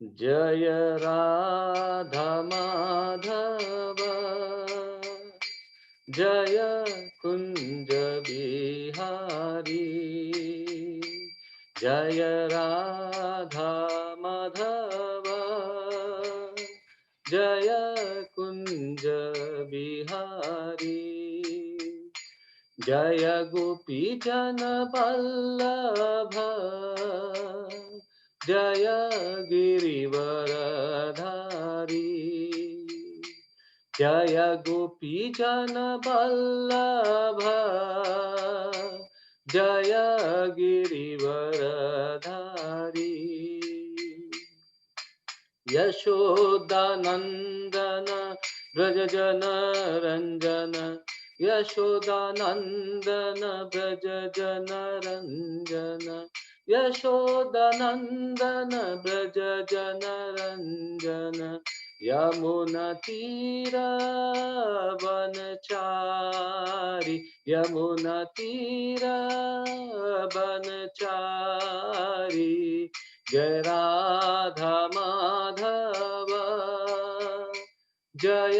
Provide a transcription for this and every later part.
जय राधा माधव, जय कुंज बिहारी। जय राधा माधव, जय कुंज बिहारी। जय गोपी जन वल्लभ, जय गिरिवरधारी। जय गोपी जन वल्लभ, जय गिरिवरधारी। यशोदानन्दन व्रज जन रंजन, यशोदानन्दन व्रज जन रंजन, यशोदानन्दन व्रज जन रंजन। यमुना वनचारी, यमुना वनचारी। जय राधा माधव, जय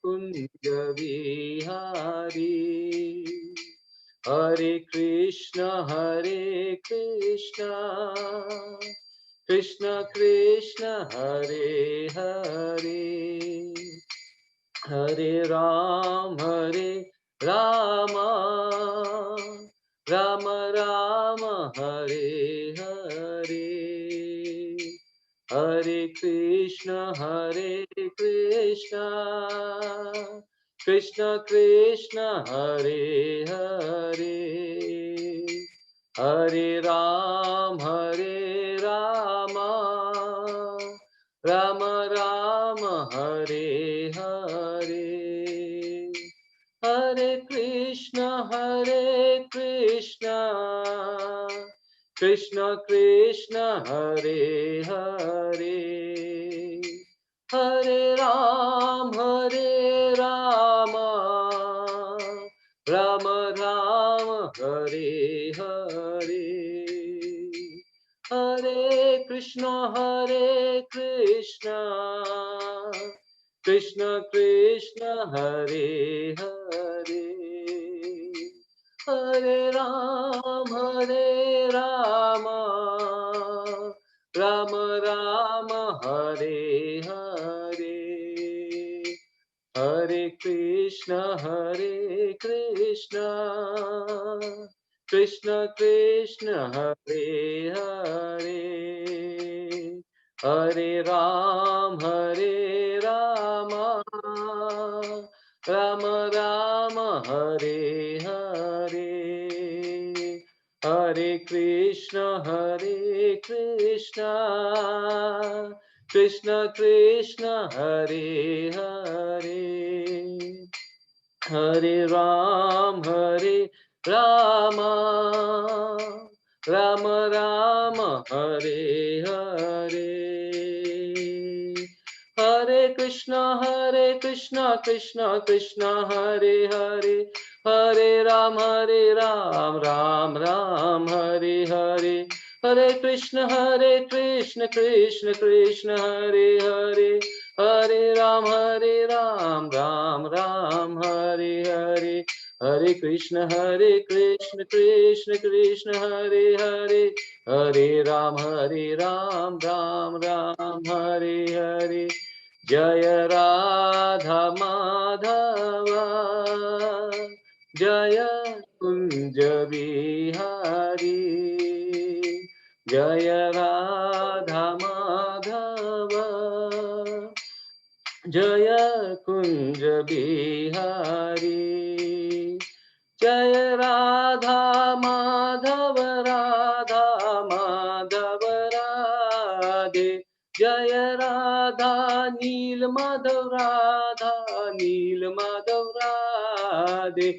कुंज बिहारी। हरे कृष्ण कृष्ण कृष्ण हरे हरे, हरे राम राम, राम राम हरे हरे। हरे कृष्ण कृष्ण कृष्ण हरे हरे, हरे राम राम राम हरे हरे। हरे कृष्ण कृष्ण कृष्ण हरे हरे, हरे राम राम राम हरे हरे। हरे कृष्ण कृष्ण कृष्ण हरे हरे, हरे राम राम राम हरे हरे। हरे कृष्ण कृष्ण कृष्ण हरे हरे, हरे राम राम राम हरे हरे। हरे कृष्ण कृष्ण कृष्ण हरे हरे, हरे राम राम राम राम हरे हरे। हरे कृष्ण कृष्ण कृष्ण हरे हरे, हरे राम राम राम हरे हरे। हरे कृष्ण कृष्ण कृष्ण हरे हरे, हरे राम राम राम हरे हरे। हरे कृष्ण कृष्ण कृष्ण हरे हरे, हरे राम राम राम हरे हरे। जय राधा माधव, जय कुंज बिहारी। जय राधा माधव, जय कुंज बिहारी। जय राधा माधव राधे, जय राधा नील माधव राधे।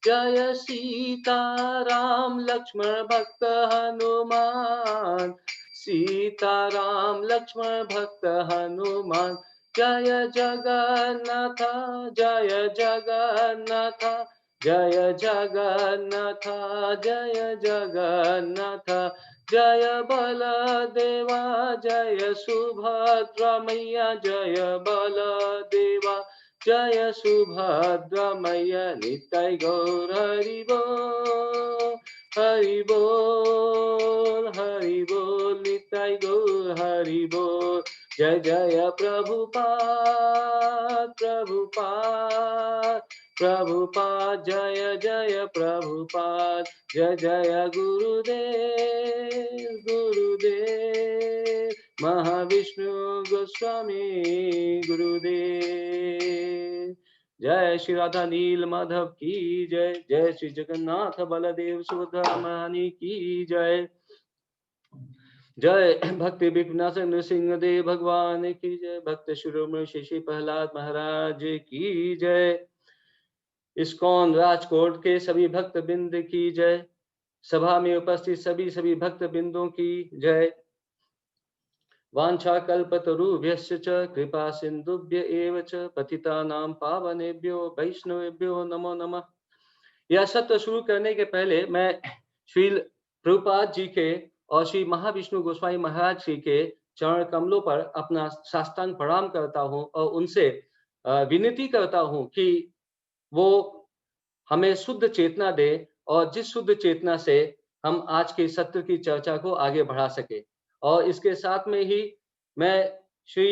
जय सीता राम लक्ष्मण भक्त हनुमान, सीता राम लक्ष्मण भक्त हनुमान। जय जगन्नाथ जय जगन्नाथ, जय जगन्नाथ जय जगन्नाथ। जय बलदेवा जय सुभद्रा मैया जय बलदेवा जय सुभद्रा मैया निताय गौर हरि बोल हरि बोल हरि बोल निताय गौर हरि बोल। जय जय प्रभुपाद प्रभुपाद प्रभुपाद जय जय प्रभुपाद जय जय गुरुदेव गुरुदेव महाविष्णु गोस्वामी गुरुदेव। जय श्री राधा नील माधव की जय। जय श्री जगन्नाथ बलदेव सुभद्रा महारानी की जय। जय भक्ति विघ्नाशक नृसिंह देव भगवान की जय। भक्त शिरोमणि श्री प्रहलाद महाराज की जय। इस्कॉन राजकोट के सभी भक्त बिंद की जय। सभा में उपस्थित सभी भक्त बिंदों की जय। वांछा कल्पतरुभ्यश्च च कृपा सिंधुभ्य एव च पतितानां पावनेभ्यो वैष्णवेभ्यो नमो नमः। यह सत्र शुरू करने के पहले मैं श्री प्रभुपाद जी के और श्री महाविष्णु गोस्वामी महाराज जी के चरण कमलों पर अपना साष्टांग प्रणाम करता हूं और उनसे विनती करता हूं कि वो हमें शुद्ध चेतना दे और जिस शुद्ध चेतना से हम आज के सत्र की चर्चा को आगे बढ़ा सके। और इसके साथ में ही मैं श्री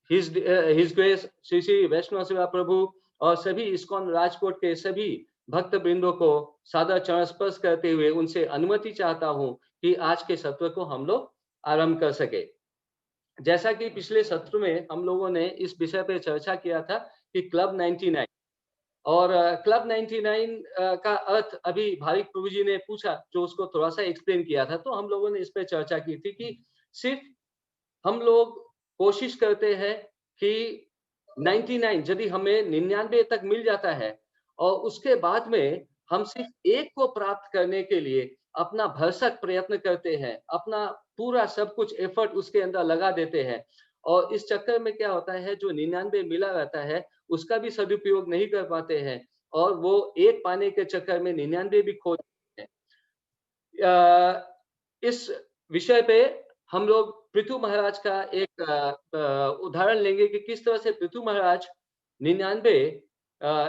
हिज ग्रेस श्री श्री वैष्णव सेवा प्रभु और सभी इस्कॉन राजकोट के सभी भक्त वृंदों को सादर चरण स्पर्श करते हुए उनसे अनुमति चाहता हूं कि आज के सत्र को हम लोग आरंभ कर सके। जैसा कि पिछले सत्र में हम लोगों ने इस विषय पर चर्चा किया था कि क्लब 99 और क्लब 99 का अर्थ अभी भाविक प्रभु जी ने पूछा जो उसको थोड़ा सा एक्सप्लेन किया था। तो हम लोगों ने इस पर चर्चा की थी कि सिर्फ हम लोग कोशिश करते हैं कि 99 यदि हमें 99 तक मिल जाता है और उसके बाद में हम सिर्फ एक को प्राप्त करने के लिए अपना भरसक प्रयत्न करते हैं, अपना पूरा सब कुछ एफर्ट उसके अंदर लगा देते हैं और इस चक्कर में क्या होता है जो 99 मिला रहता है उसका भी सदुपयोग नहीं कर पाते हैं और वो एक पाने के चक्कर में 99 भी खो जाते हैं। इस विषय पे हम लोग पृथु महाराज का एक उदाहरण लेंगे कि किस तरह से पृथु महाराज 99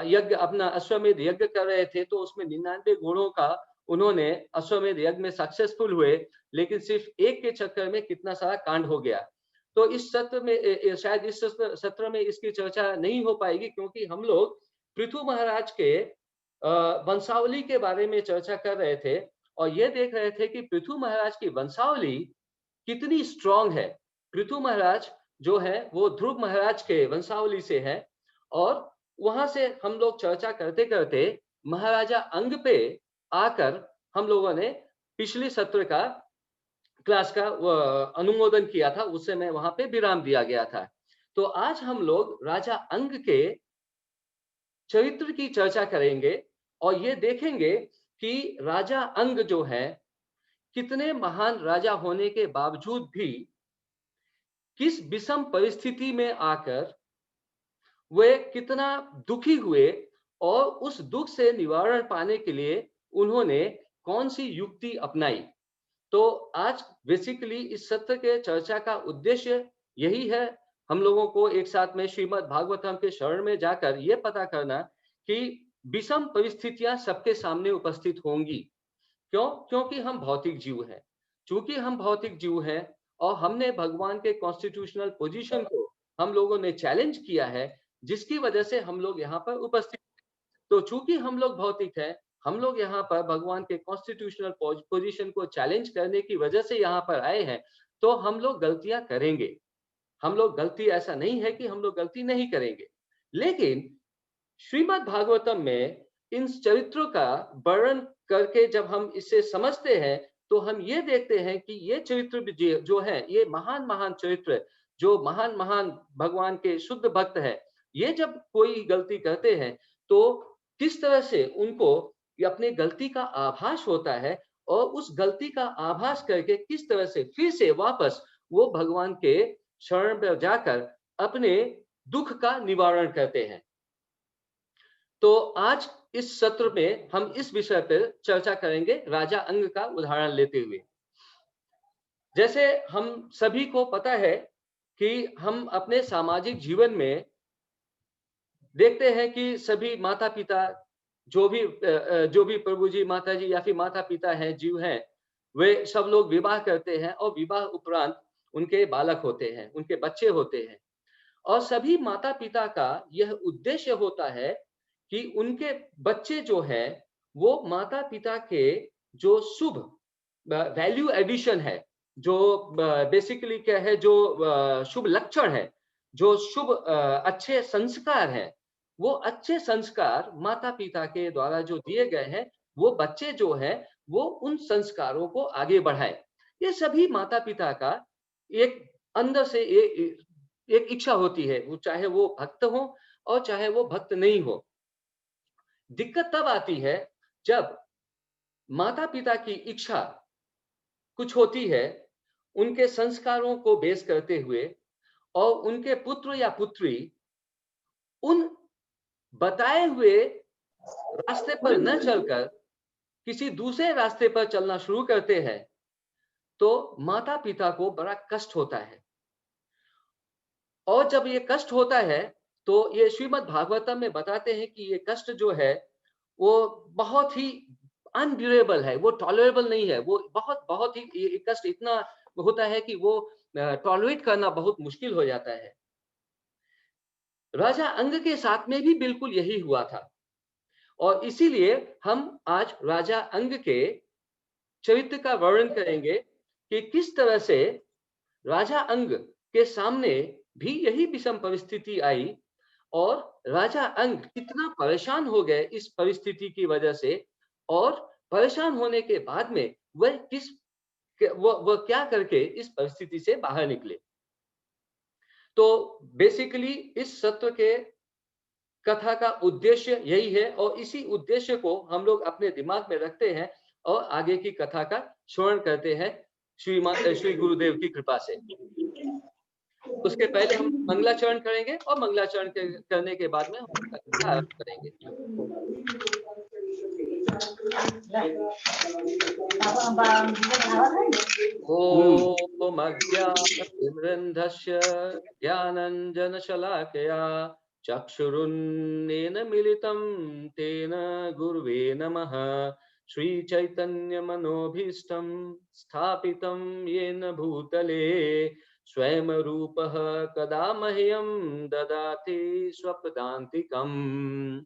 यज्ञ अपना अश्वमेध यज्ञ कर रहे थे तो उसमें 99 गुणों का उन्होंने अश्वमेध यज्ञ में सक्सेसफुल हुए, लेकिन सिर्फ एक के चक्कर में कितना सारा कांड हो गया। तो इस सत्र में शायद इस सत्र में इसकी चर्चा नहीं हो पाएगी क्योंकि हम लोग पृथु महाराज के वंशावली के बारे में चर्चा कर रहे थे और ये देख रहे थे कि पृथु महाराज की वंशावली कितनी स्ट्रांग है। पृथु महाराज जो है वो ध्रुव महाराज के वंशावली से है और वहां से हम लोग चर्चा करते करते महाराजा अंग पे आकर हम लोगों ने पिछले सत्र का क्लास का अनुमोदन किया था, उससे मैं वहां पे विराम दिया गया था। तो आज हम लोग राजा अंग के चरित्र की चर्चा करेंगे और ये देखेंगे कि राजा अंग जो है कितने महान राजा होने के बावजूद भी किस विषम परिस्थिति में आकर वे कितना दुखी हुए और उस दुख से निवारण पाने के लिए उन्होंने कौन सी युक्ति अपनाई। तो आज बेसिकली इस सत्र के चर्चा का उद्देश्य यही है, हम लोगों को एक साथ में श्रीमद् भागवतम के शरण में जाकर ये पता करना कि विषम परिस्थितियां सबके सामने उपस्थित होंगी। क्यों? क्योंकि हम भौतिक जीव हैं। चूंकि हम भौतिक जीव हैं और हमने भगवान के कॉन्स्टिट्यूशनल पोजीशन को हम लोगों ने चैलेंज किया है, जिसकी वजह से हम लोग यहाँ पर उपस्थित। तो चूंकि हम लोग भौतिक हैं, हम लोग यहाँ पर भगवान के कॉन्स्टिट्यूशनल पोजीशन को चैलेंज करने की वजह से यहाँ पर आए हैं, तो हम लोग गलतियां करेंगे। हम लोग गलती, ऐसा नहीं है कि हम लोग गलती नहीं करेंगे, लेकिन श्रीमद् भागवतम में इन चरित्रों का वर्णन करके जब हम इसे समझते हैं तो हम ये देखते हैं कि ये चरित्र जो है ये महान महान चरित्र जो महान महान भगवान के शुद्ध भक्त है, ये जब कोई गलती करते हैं तो किस तरह से उनको अपने गलती का आभास होता है और उस गलती का आभास करके किस तरह से फिर से वापस वो भगवान के शरण पर जाकर अपने दुख का निवारण करते हैं। तो आज इस सत्र में हम इस विषय पर चर्चा करेंगे राजा अंग का उदाहरण लेते हुए। जैसे हम सभी को पता है कि हम अपने सामाजिक जीवन में देखते हैं कि सभी माता-पिता जो भी प्रभु जी, माता जी या फिर माता-पिता हैं, जीव हैं, वे सब लोग विवाह करते हैं और विवाह उपरांत उनके बालक होते हैं, उनके बच्चे होते हैं। और सभी माता-पिता का यह उद्देश्य होता है कि उनके बच्चे जो हैं, वो माता-पिता के जो शुभ वैल्यू एडिशन है, जो बेसिकली क्या है, जो शुभ लक्षण है, जो शुभ अच्छे संस्कार हैं, वो अच्छे संस्कार माता-पिता के द्वारा जो दिए गए हैं, वो बच्चे जो हैं, वो उन संस्कारों को आगे बढ़ाएँ। ये सभी माता-पिता का एक अंदर से एक इच्छा होती है, वो चाहे वो भक्त हो और चाहे वो भक्त नहीं हो। दिक्कत तब आती है जब माता-पिता की इच्छा कुछ होती है, उनके संस्कारों को बेस करते हुए, और उनके पुत्र या पुत्री उन बताए हुए रास्ते पर न चलकर किसी दूसरे रास्ते पर चलना शुरू करते हैं, तो माता-पिता को बड़ा कष्ट होता है। और जब ये कष्ट होता है, तो ये श्रीमद् भागवतम में बताते हैं कि ये कष्ट जो है, वो बहुत ही अनड्यूरेबल है, वो टॉलरेबल नहीं है। वो बहुत ही ये कष्ट इतना होता है कि वो टॉलरेट करना बहुत मुश्किल हो जाता है। राजा अंग के साथ में भी बिल्कुल यही हुआ था, और इसीलिए हम आज राजा अंग के चरित्र का वर्णन करेंगे कि किस तरह से राजा अंग के सामने भी यही विषम परिस्थिति आई, और राजा अंग कितना परेशान हो गए इस परिस्थिति की वजह से, और परेशान होने के बाद में वह क्या करके इस परिस्थिति से बाहर निकले। तो बेसिकली इस सत्र के कथा का उद्देश्य यही है, और इसी उद्देश्य को हम लोग अपने दिमाग में रखते हैं और आगे की कथा का श्रवण करते हैं श्री गुरुदेव की कृपा से। उसके पहले हम मंगलाचरण करेंगे, और मंगलाचरण करने के बाद में हम कथा का आरंभ करेंगे। ओम अज्ञानतिमिरन्धस्य ज्ञानाञ्जनशलाकया चक्षुरुन्मीलितं मिलितं तेन गुरुवे नमः। श्रीचैतन्यमनोभीष्टं स्थापितं येन भूतले स्वयं रूपः कदा मह्यं ददाति स्वपदान्तिकम्।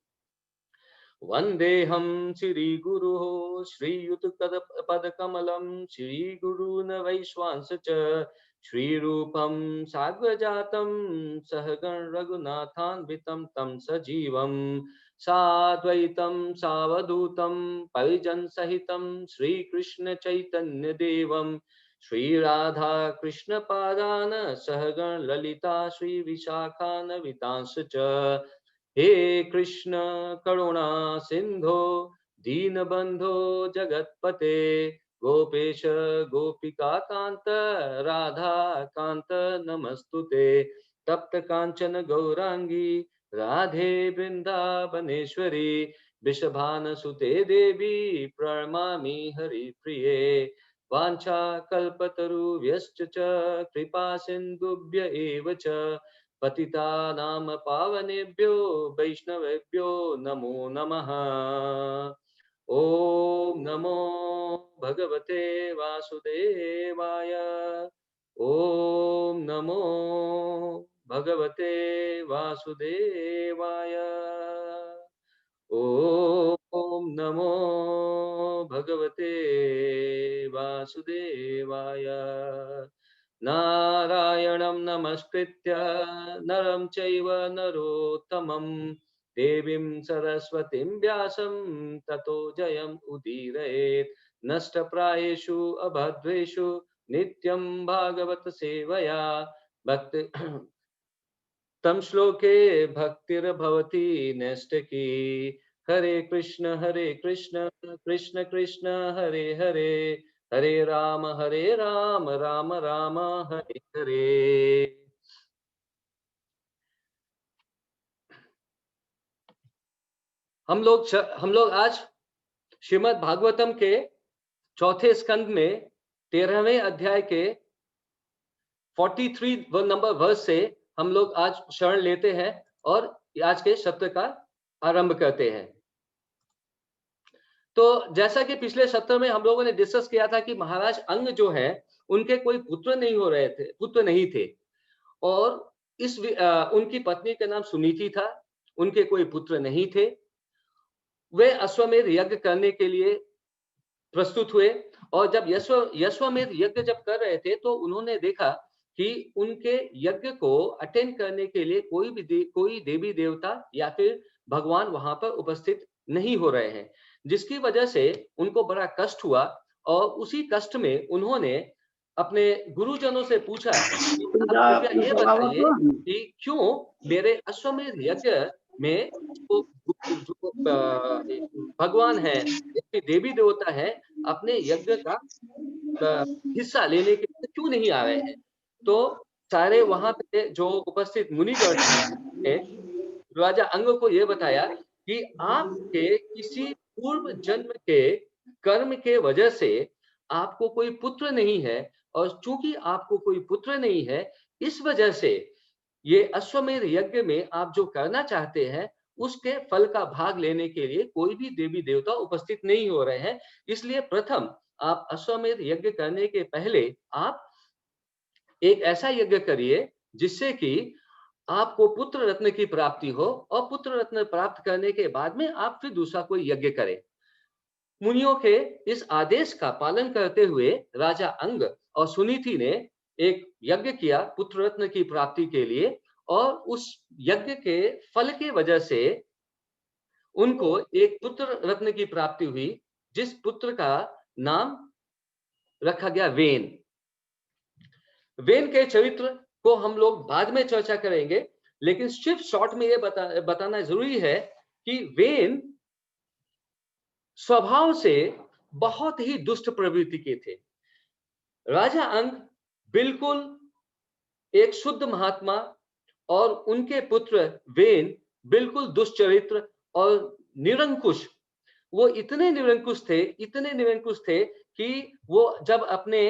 वन्देऽहं श्रीगुरुः श्रीयुतपदकमलं श्रीगुरून् वैश्वांस च श्रीरूपं साग्रजातं सहगण रघुनाथान्वितं तं सजीवं साद्वैतं सावधूतं परिजनसहितं श्रीकृष्णचैतन्यदेवं श्रीराधा कृष्णपादान् सहगण ललिता श्रीविशाखान्वितांश्च च। हे कृष्ण करुणा सिंधो दीनबंधो जगतपते गोपेश गोपिका कांत राधा कांत नमस्तुते। तप्त कांचन गौरांगी राधे वृंदावनेश्वरी वृषभानुसुते देवी प्रणमामि हरिप्रिये। वाञ्छा कल्पतरुभ्यश्च कृपा सिन्धुभ्य एव च पतितानां पावनेभ्यो वैष्णवेभ्यो नमो नमः। ओम नमो भगवते वासुदेवाय। ओम नमो भगवते वासुदेवाय। ओम नमो भगवते वासुदेवाय। नारायणं नमस्कृत्य नरं चैव नरोत्तमं देवीं सरस्वतीं व्यासं ततो जयम् उदीरयेत्। नष्टप्रायेषु अभद्रेषु नित्यं भागवत सेवया भक्ति तं श्लोके भक्तिर्भवति नैष्ठिकी। हरे कृष्ण कृष्ण कृष्ण हरे हरे, हरे राम राम राम हरे हरे। हम लोग आज श्रीमद् भागवतम के चौथे स्कंद में 13वें अध्याय के 43 नंबर वर्स से हम लोग आज शरण लेते हैं और आज के सत्र का आरंभ करते हैं। तो जैसा कि पिछले सत्र में हम लोगों ने डिस्कस किया था कि महाराज अंग जो है उनके कोई पुत्र नहीं हो रहे थे, पुत्र नहीं थे, और उनकी पत्नी का नाम सुनीति था, उनके कोई पुत्र नहीं थे। वे अश्वमेध यज्ञ करने के लिए प्रस्तुत हुए, और जब यश्वमेध यज्ञ जब कर रहे थे तो उन्होंने देखा कि उनके यज्ञ को अटेंड करने के लिए कोई देवी देवता या फिर भगवान वहां पर उपस्थित नहीं हो रहे हैं, जिसकी वजह से उनको बड़ा कष्ट हुआ। और उसी कष्ट में उन्होंने अपने गुरुजनों से पूछा कि आप कृपया ये बताइए कि क्यों मेरे अश्वमेध यज्ञ में जो भगवान है, देवी देवता है, अपने यज्ञ का हिस्सा लेने के लिए क्यों नहीं आ रहे हैं। तो सारे वहां पे जो उपस्थित मुनिगण थे, राजा अंग को यह बताया कि आपके किसी पूर्व जन्म के कर्म के वजह से आपको कोई पुत्र नहीं है, और चूंकि आपको कोई पुत्र नहीं है, इस वजह से ये अश्वमेध यज्ञ में आप जो करना चाहते हैं उसके फल का भाग लेने के लिए कोई भी देवी देवता उपस्थित नहीं हो रहे हैं। इसलिए प्रथम आप अश्वमेध यज्ञ करने के पहले आप एक ऐसा यज्ञ करिए जिससे कि आपको पुत्र रत्न की प्राप्ति हो, और पुत्र रत्न प्राप्त करने के बाद में आप फिर दूसरा कोई यज्ञ करें। मुनियों के इस आदेश का पालन करते हुए राजा अंग और सुनीति ने एक यज्ञ किया पुत्र रत्न की प्राप्ति के लिए, और उस यज्ञ के फल के वजह से उनको एक पुत्र रत्न की प्राप्ति हुई, जिस पुत्र का नाम रखा गया वेन। वेन के चरित्र को हम लोग बाद में चर्चा करेंगे, लेकिन सिर्फ शॉर्ट में ये बताना जरूरी है कि वेन स्वभाव से बहुत ही दुष्ट प्रवृत्ति के थे। राजा अंग बिल्कुल एक शुद्ध महात्मा, और उनके पुत्र वेन बिल्कुल दुष्चरित्र और निरंकुश। वो इतने निरंकुश थे कि वो जब अपने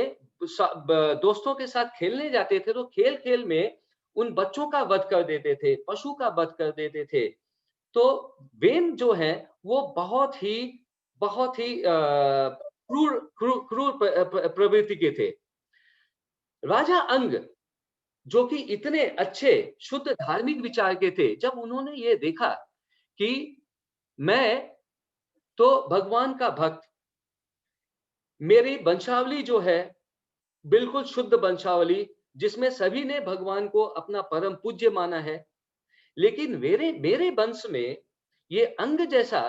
दोस्तों के साथ खेलने जाते थे तो खेल खेल में उन बच्चों का वध कर देते थे, पशु का वध कर देते थे। तो वेन जो है वो बहुत ही क्रूर प्रवृत्ति के थे। राजा अंग जो कि इतने अच्छे शुद्ध धार्मिक विचार के थे, जब उन्होंने ये देखा कि मैं तो भगवान का भक्त, मेरी वंशावली जो है बिल्कुल शुद्ध वंशावली, जिसमें सभी ने भगवान को अपना परम पूज्य माना है, लेकिन मेरे वंश में ये अंग जैसा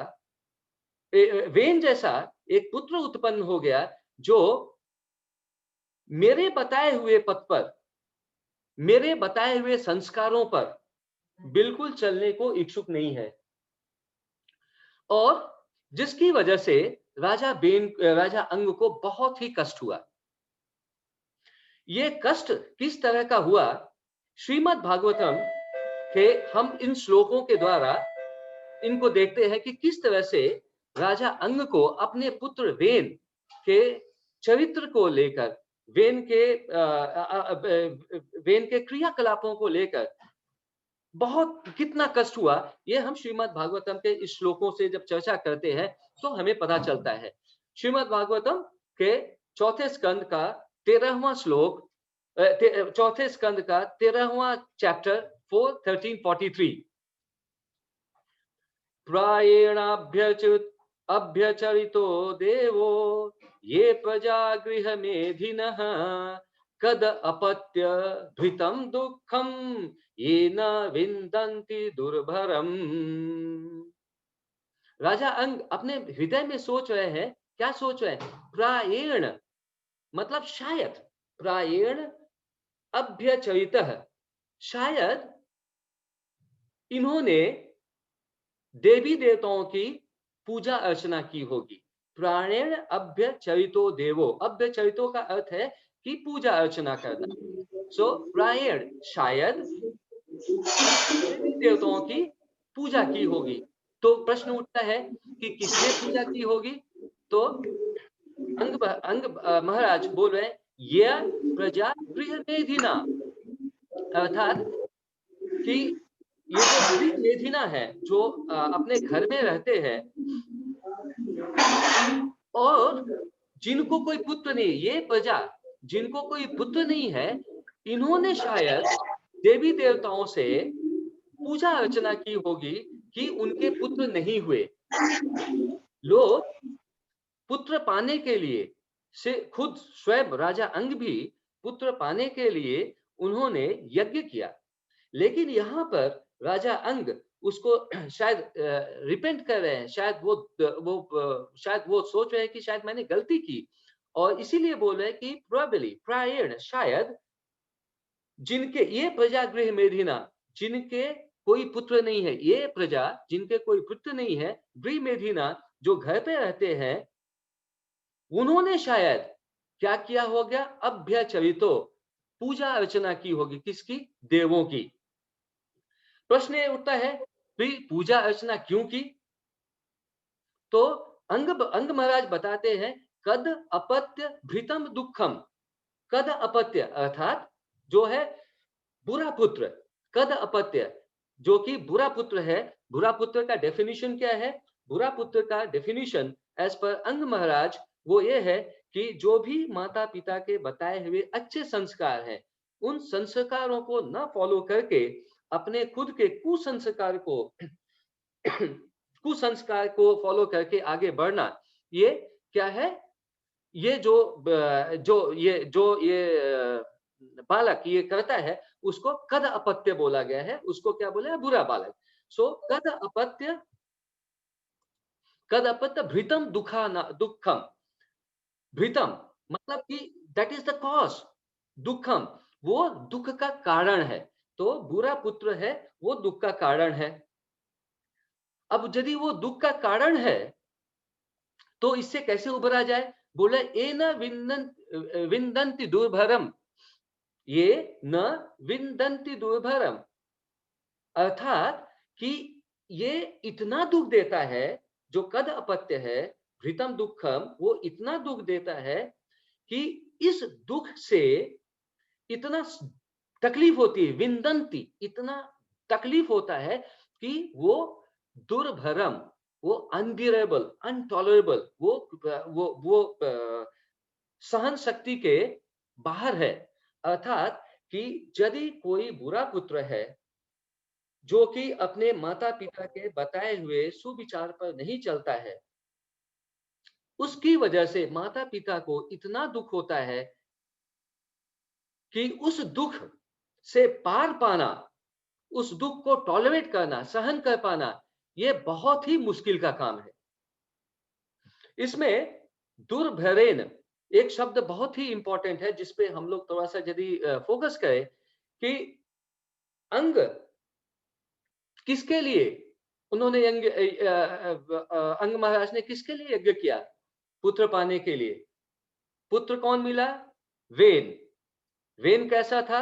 वेन जैसा एक पुत्र उत्पन्न हो गया जो मेरे बताए हुए पथ पर, मेरे बताए हुए संस्कारों पर बिल्कुल चलने को इच्छुक नहीं है, और जिसकी वजह से राजा अंग को बहुत ही कष्ट हुआ। ये कष्ट किस तरह का हुआ, श्रीमद् भागवतम के हम इन श्लोकों के द्वारा इनको देखते हैं कि किस तरह से राजा अंग को अपने पुत्र वेन के चरित्र को लेकर, वेन के क्रियाकलापों को लेकर बहुत कितना कष्ट हुआ, ये हम श्रीमद् भागवतम के इस श्लोकों से जब चर्चा करते हैं तो हमें पता चलता है। श्रीमद् भागवतम के चौथे स्कंद का 13वां श्लोक, चौथे स्कंद का 13वां चैप्टर 4:13-43, प्रायेणाभ्यचरितो देवो ये प्रजा गृह मेधिनः कद अपत्य धृतम दुखम ये न विंदन्ति दुर्भरम। राजा अंग अपने हृदय में सोच रहे हैं, क्या सोच रहे हैं? प्रायेण मतलब शायद, प्रायेण अभ्यचरितः, शायद इन्होंने देवी देवताओं की पूजा अर्चना की होगी। प्राणेण अभ्यचरितो देवो, अभ्यचरितो का अर्थ है कि पूजा अर्चना करना। सो प्रायेण शायद देवी देवताओं की पूजा की होगी। तो प्रश्न उठता है कि किसने पूजा की होगी? तो महाराज बोल रहे हैं, यह प्रजा गृह मेधिना, अर्थात कि ये जो गृह मेधिना है, जो अपने घर में रहते हैं और जिनको कोई पुत्र नहीं, ये प्रजा जिनको कोई पुत्र नहीं है, इन्होंने शायद देवी देवताओं से पूजा अर्चना की होगी कि उनके पुत्र नहीं हुए। लोग पुत्र पाने के लिए से खुद स्वयं राजा अंग भी पुत्र पाने के लिए उन्होंने यज्ञ किया, लेकिन यहाँ पर राजा अंग उसको शायद रिपेंट कर रहे हैं, शायद शायद वो सोच रहे हैं कि शायद मैंने गलती की, और इसीलिए बोल रहे हैं कि प्रोबेबली प्रायण शायद जिनके ये प्रजा गृह मेधिना, जिनके कोई पुत्र नहीं है, ये प्रजा जिनके कोई पुत्र नहीं है, गृह मेधिना जो घर पे रहते हैं, उन्होंने शायद क्या किया होगा, अभ्यचरितो पूजा अर्चना की होगी, किसकी, देवों की। प्रश्न ये उठता है, पूजा अर्चना क्यों की? तो अंग महाराज बताते हैं, कद अपत्य भृतम दुखम, कद अपत्य अर्थात जो है बुरा पुत्र, कद अपत्य जो कि बुरा पुत्र है। बुरा पुत्र का डेफिनेशन क्या है? बुरा पुत्र का डेफिनेशन एज पर अंग महाराज वो ये है कि जो भी माता पिता के बताए हुए अच्छे संस्कार हैं, उन संस्कारों को न फॉलो करके अपने खुद के कुसंस्कार को फॉलो करके आगे बढ़ना, ये क्या है? ये जो बालक ये करता है, उसको कद अपत्य बोला गया है, उसको क्या बोला है? बुरा बालक। सो कद अपत्य भृतम दुखम, भृतम मतलब कि दैट इज द कॉज, दुखम वो दुख का कारण है। तो बुरा पुत्र है, वो दुख का कारण है। अब यदि वो दुख का कारण है, तो इससे कैसे उबरा जाए? बोले एन विंदन्ति दुर्भरम, ये न विंदन्ति दुर्भरम, अर्थात कि ये इतना दुख देता है, जो कद अपत्य है भृतम दुखम, वो इतना दुख देता है कि इस दुख से इतना तकलीफ होती है, विंदन्ति इतना तकलीफ होता है कि वो दुर्भरम, वो अनबियरेबल, अनटॉलरेबल, वो सहन शक्ति के बाहर है। अर्थात कि यदि कोई बुरा पुत्र है जो कि अपने माता पिता के बताए हुए सुविचार पर नहीं चलता है, उसकी वजह से माता पिता को इतना दुख होता है कि उस दुख से पार पाना, उस दुख को टॉलरेट करना, सहन कर पाना, ये बहुत ही मुश्किल का काम है। इसमें दुर्भरेन एक शब्द बहुत ही इंपॉर्टेंट है, जिसपे हम लोग थोड़ा सा यदि फोकस करें कि अंग किसके लिए उन्होंने अंग महाराज ने किसके लिए यज्ञ किया? पुत्र पाने के लिए। पुत्र कौन मिला? वेन। वेन कैसा था?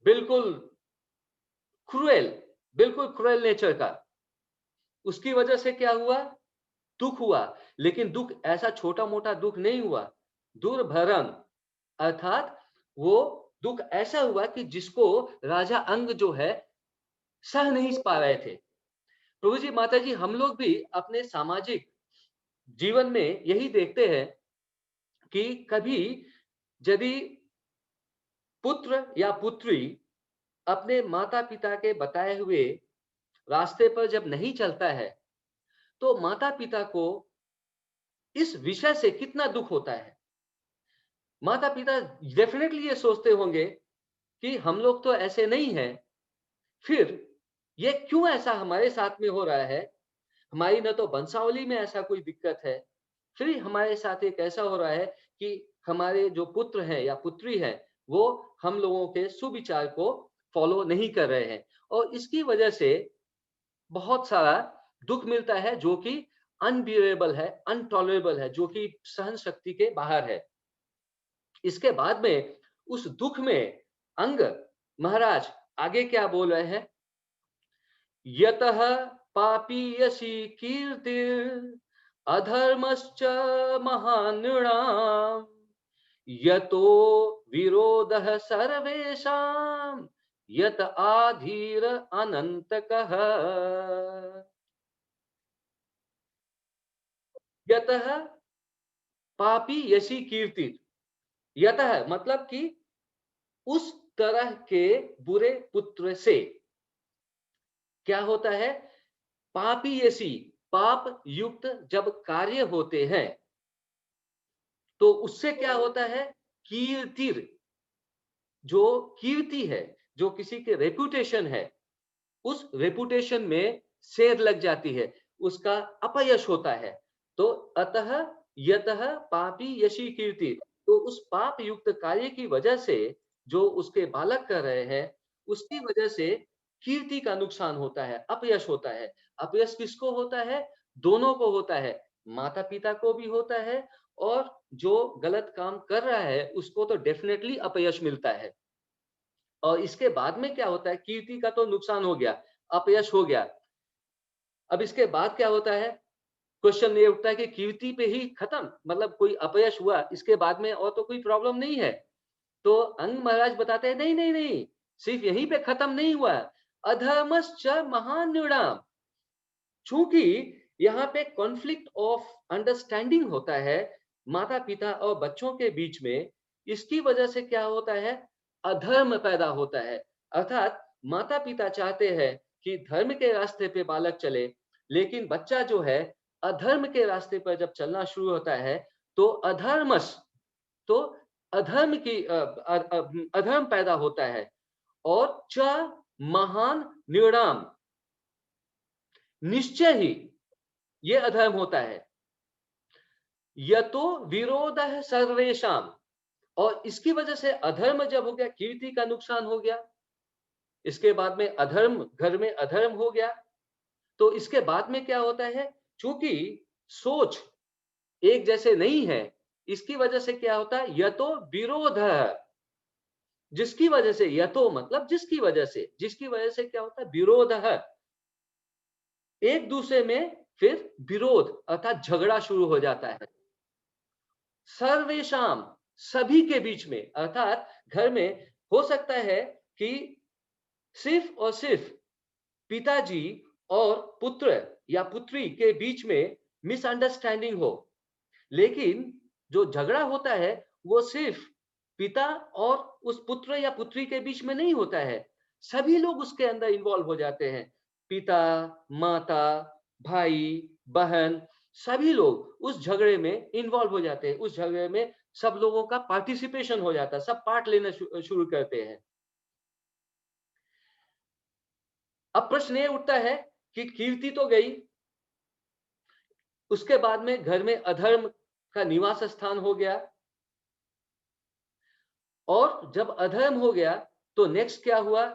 बिल्कुल क्रूएल, बिल्कुल क्रूएल नेचर का। उसकी वजह से क्या हुआ? दुख हुआ, लेकिन दुख ऐसा छोटा मोटा दुख नहीं हुआ, दुर्भरम, अर्थात वो दुख ऐसा हुआ कि जिसको राजा अंग जो है सह नहीं पा रहे थे। प्रभु जी, माता जी, हम लोग भी अपने सामाजिक जीवन में यही देखते हैं कि कभी यदि पुत्र या पुत्री अपने माता पिता के बताए हुए रास्ते पर जब नहीं चलता है, तो माता पिता को इस विषय से कितना दुख होता है। माता पिता डेफिनेटली ये सोचते होंगे कि हम लोग तो ऐसे नहीं हैं, फिर ये क्यों ऐसा हमारे साथ में हो रहा है? हमारी न तो वंशावली में ऐसा कोई दिक्कत है, फिर हमारे साथ एक ऐसा हो रहा है कि हमारे जो पुत्र हैं या पुत्री हैं, वो हम लोगों के सुविचार को फॉलो नहीं कर रहे हैं, और इसकी वजह से बहुत सारा दुख मिलता है जो कि अनबियरेबल है, अनटॉलरेबल है, जो कि सहन शक्ति के बाहर है। इसके बाद में उस दुख में अंग महाराज आगे क्या बोल रहे हैं? यतः पापीयसी कीर्तिर अधर्मश्च महानृणाम् यतो विरोधः सर्वेषां यत आधीर अनन्तकः। यतः पापी यशी कीर्ति। यतः मतलब कि उस तरह के बुरे पुत्र से क्या होता है, पापी यशी, पाप युक्त जब कार्य होते हैं तो उससे क्या होता है, कीर्तिर, जो कीर्ति है, जो किसी के रेपुटेशन है, उस रेपुटेशन में सेध लग जाती है, उसका अपयश होता है। तो अतः यतः पापी यशी कीर्ति, तो उस पाप युक्त कार्य की वजह से जो उसके बालक कर रहे हैं, उसकी वजह से कीर्ति का नुकसान होता है, अपयश होता है। अपयश किसको होता है? दोनों को होता है, माता पिता को भी होता है और जो गलत काम कर रहा है उसको तो डेफिनेटली अपयश मिलता है। और इसके बाद में क्या होता है, कीर्ति का तो नुकसान हो गया, अपयश हो गया। अब इसके बाद क्या होता है? क्वेश्चन ये उठता है कि कीर्ति पे ही खत्म, मतलब कोई अपयश हुआ, इसके बाद में और तो कोई प्रॉब्लम नहीं है। तो अंग महाराज बताते हैं नहीं, नहीं, नहीं, सिर्फ यहीं पे खत्म नहीं हुआ। अधर्मश्च महान्यूनाम, चूंकि यहाँ पे कॉन्फ्लिक्ट ऑफ अंडरस्टैंडिंग होता है माता पिता और बच्चों के बीच में, इसकी वजह से क्या होता है, अधर्म पैदा होता है। अर्थात माता पिता चाहते हैं कि धर्म के रास्ते पे बालक चले, लेकिन बच्चा जो है अधर्म के रास्ते पर जब चलना शुरू होता है तो अधर्मस, तो अधर्म की अधर्म पैदा होता है। और च महान निर्णाम, निश्चय ही ये अधर्म होता है। यतो विरोधः सर्वेषाम, और इसकी वजह से अधर्म जब हो गया, कीर्ति का नुकसान हो गया, इसके बाद में अधर्म, घर में अधर्म हो गया, तो इसके बाद में क्या होता है, चूंकि सोच एक जैसे नहीं है, इसकी वजह से क्या होता है, यतो विरोध, जिसकी वजह से, यतो मतलब जिसकी वजह से क्या होता है, विरोध, एक दूसरे में फिर विरोध अर्थात झगड़ा शुरू हो जाता है। सर्वेशाम, सभी के बीच में, अर्थात घर में हो सकता है कि सिर्फ और सिर्फ पिताजी और पुत्र या पुत्री के बीच में मिसअंडरस्टैंडिंग हो, लेकिन जो झगड़ा होता है वो सिर्फ पिता और उस पुत्र या पुत्री के बीच में नहीं होता है, सभी लोग उसके अंदर इन्वॉल्व हो जाते हैं। पिता, माता, भाई, बहन, सभी लोग उस झगड़े में इन्वॉल्व हो जाते हैं। उस झगड़े में सब लोगों का पार्टिसिपेशन हो जाता है, सब पार्ट लेना शुरू करते हैं। अब प्रश्न ये उठता है कि कीर्ति तो गई, उसके बाद में घर में अधर्म का निवास स्थान हो गया, और जब अधर्म हो गया तो नेक्स्ट क्या हुआ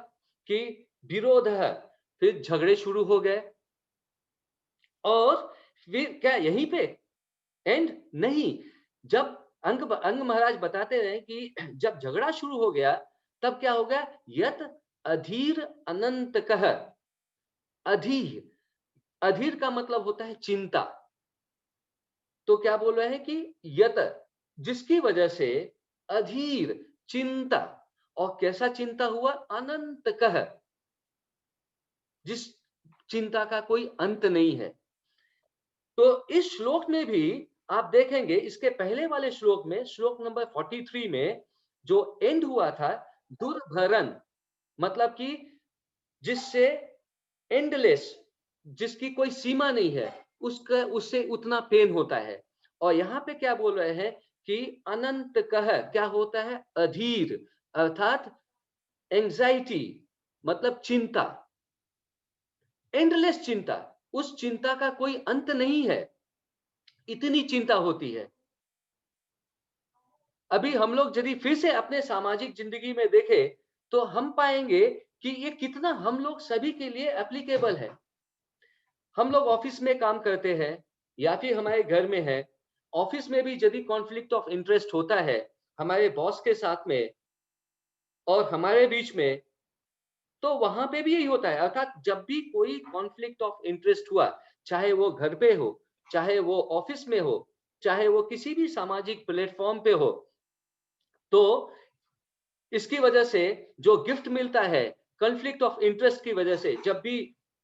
कि विरोध है, फिर झगड़े शुरू हो गए। और फिर क्या यहीं पे एंड नहीं, जब अंग महाराज बताते रहे कि जब झगड़ा शुरू हो गया तब क्या हो गया, यत अधीर अनंत कह। अधीर, अधीर का मतलब होता है चिंता। तो क्या बोल रहे हैं कि यत, जिसकी वजह से, अधीर, चिंता, और कैसा चिंता हुआ, अनंत कह, जिस चिंता का कोई अंत नहीं है। तो इस श्लोक में भी आप देखेंगे, इसके पहले वाले श्लोक में, श्लोक नंबर 43 में जो एंड हुआ था, दुर्भरन, मतलब कि जिससे एंडलेस, जिसकी कोई सीमा नहीं है, उसका उससे उतना पेन होता है। और यहाँ पे क्या बोल रहे हैं कि अनंत कह क्या होता है, अधीर, अर्थात एंजाइटी, मतलब चिंता, एंडलेस चिंता, उस चिंता का कोई अंत नहीं है, इतनी चिंता होती है। अभी हम लोग यदि फिर से अपने सामाजिक जिंदगी में देखें तो हम पाएंगे कि ये कितना हम लोग सभी के लिए एप्लीकेबल है। हम लोग ऑफिस में काम करते हैं या फिर हमारे घर में है, ऑफिस में भी यदि कॉन्फ्लिक्ट ऑफ इंटरेस्ट होता है हमारे बॉस के साथ में और हमारे बीच में, तो वहां पे भी यही होता है। अर्थात जब भी कोई कॉन्फ्लिक्ट ऑफ इंटरेस्ट हुआ, चाहे वो घर पे हो, चाहे वो ऑफिस में हो, चाहे वो किसी भी सामाजिक प्लेटफॉर्म पे हो, तो इसकी वजह से जो गिफ्ट मिलता है, कॉन्फ्लिक्ट ऑफ इंटरेस्ट की वजह से, जब भी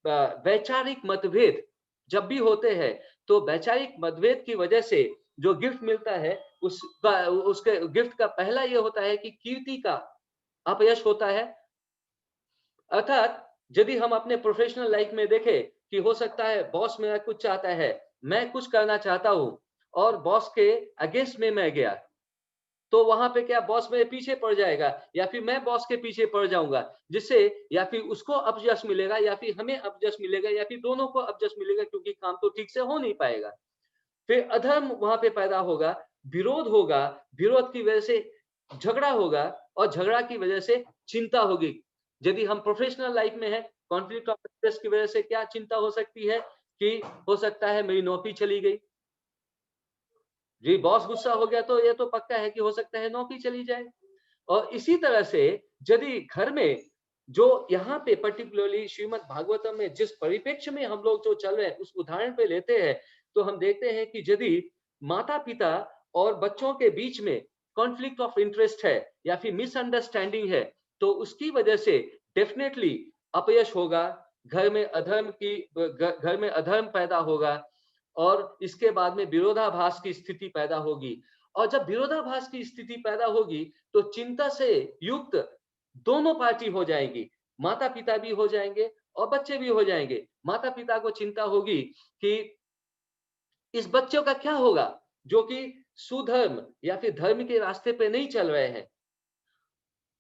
वैचारिक मतभेद जब भी होते हैं, तो वैचारिक मतभेद की वजह से जो गिफ्ट मिलता है, उसका उसके गिफ्ट का पहला ये होता है कि कीर्ति का अपयश होता है। अर्थात यदि हम अपने प्रोफेशनल लाइफ में देखें कि हो सकता है बॉस मेरा कुछ चाहता है, मैं कुछ करना चाहता हूँ और बॉस के अगेंस्ट में मैं गया, तो वहां पे क्या बॉस मेरे पीछे पड़ जाएगा या फिर मैं बॉस के पीछे पड़ जाऊंगा, जिससे या फिर उसको अपयश मिलेगा या फिर हमें अपयश मिलेगा या फिर दोनों को अपयश मिलेगा, क्योंकि काम तो ठीक से हो नहीं पाएगा। फिर अधर्म वहां पे पैदा होगा, विरोध होगा, विरोध की वजह से झगड़ा होगा और झगड़ा की वजह से चिंता होगी। यदि हम प्रोफेशनल लाइफ में है, कॉन्फ्लिक्ट ऑफ इंटरेस्ट की वजह से क्या चिंता हो सकती है कि हो सकता है मेरी नौकरी चली गई, जी बॉस गुस्सा हो गया तो ये तो पक्का है कि हो सकता है नौकरी चली जाए। और इसी तरह से यदि घर में जो यहाँ पे पर्टिकुलरली श्रीमद् भागवतम में जिस परिप्रेक्ष्य में हम लोग जो चल रहे हैं उस उदाहरण पे लेते हैं, तो हम देखते हैं कि यदि माता पिता और बच्चों के बीच में कॉन्फ्लिक्ट ऑफ इंटरेस्ट है या फिर मिसअंडरस्टैंडिंग है, तो उसकी वजह से डेफिनेटली अपयश होगा, घर में अधर्म पैदा होगा और इसके बाद में विरोधाभास की स्थिति पैदा होगी। और जब विरोधाभास की स्थिति पैदा होगी, तो चिंता से युक्त दोनों पार्टी हो जाएंगी, माता पिता भी हो जाएंगे और बच्चे भी हो जाएंगे। माता पिता को चिंता होगी कि इस बच्चों का क्या होगा जो कि सुधर्म या फिर धर्म के रास्ते पे नहीं चल रहे हैं।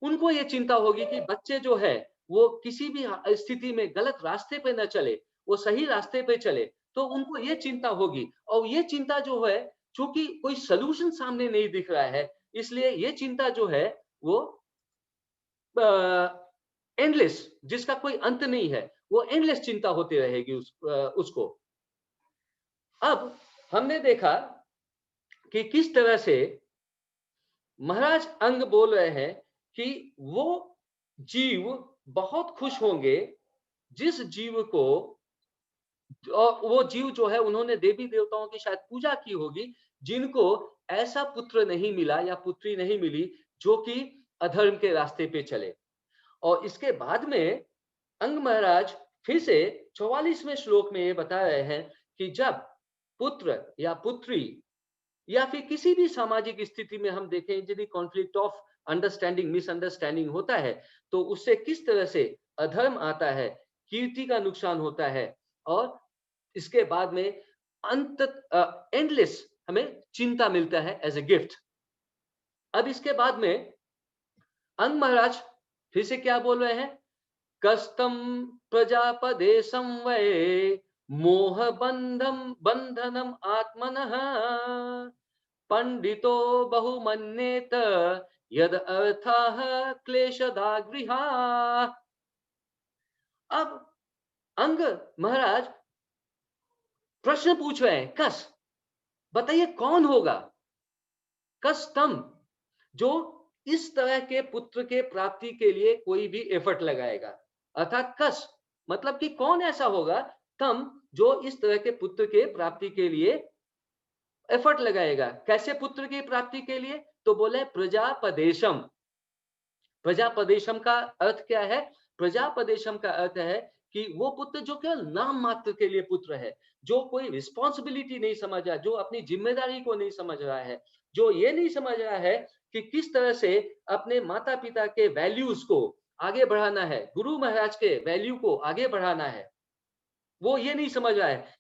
उनको ये चिंता होगी कि बच्चे जो है वो किसी भी स्थिति में गलत रास्ते पे न चले, वो सही रास्ते पे चले, तो उनको ये चिंता होगी। और ये चिंता जो है, चूंकि कोई सलूशन सामने नहीं दिख रहा है, इसलिए ये चिंता जो है वो एंडलेस, जिसका कोई अंत नहीं है, वो एंडलेस चिंता होती रहेगी उसको। अब हमने देखा कि किस तरह से महाराज अंग बोल रहे हैं कि वो जीव बहुत खुश होंगे जिस जीव को, और वो जीव जो है उन्होंने देवी देवताओं की शायद पूजा की होगी, जिनको ऐसा पुत्र नहीं मिला या पुत्री नहीं मिली जो कि अधर्म के रास्ते पे चले। और इसके बाद में अंग महाराज फिर से 44वें श्लोक में ये बता रहे हैं कि जब पुत्र या पुत्री या फिर किसी भी सामाजिक स्थिति में हम देखें यदि कॉन्फ्लिक्ट ऑफ अंडरस्टैंडिंग मिसअंडरस्टैंडिंग होता है, तो उससे किस तरह से अधर्म आता है, कीर्ति का नुकसान होता है और इसके बाद में अंत एंडलेस हमें चिंता मिलता है एज ए गिफ्ट। अब इसके बाद में अंग महाराज फिर से क्या बोल रहे हैं, कस्तम प्रजापदे संवये मोह बंधनम आत्मनः पंडितो बहुमन्येत यद अर्थाः क्लेशदा गृहा। अब अंग महाराज प्रश्न पूछ रहे हैं, कस बताइए कौन होगा, कस्तम जो इस तरह के पुत्र के प्राप्ति के लिए कोई भी एफर्ट लगाएगा, अर्थात कस मतलब कि कौन ऐसा होगा, तम जो इस तरह के पुत्र के प्राप्ति के लिए एफर्ट लगाएगा। कैसे पुत्र की प्राप्ति के लिए, तो बोले प्रजापदेशम। प्रजापदेशम का अर्थ क्या है, प्रजापदेशम का अर्थ है कि वो पुत्र जो केवल नाम मात्र के लिए पुत्र है, जो कोई रिस्पॉन्सिबिलिटी नहीं समझ रहा, जो अपनी जिम्मेदारी को नहीं समझ रहा है, जो ये नहीं समझ रहा है कि किस तरह से अपने माता पिता के वैल्यूज को आगे बढ़ाना है, गुरु महाराज के वैल्यू को आगे बढ़ाना है, वो ये नहीं समझ रहा है।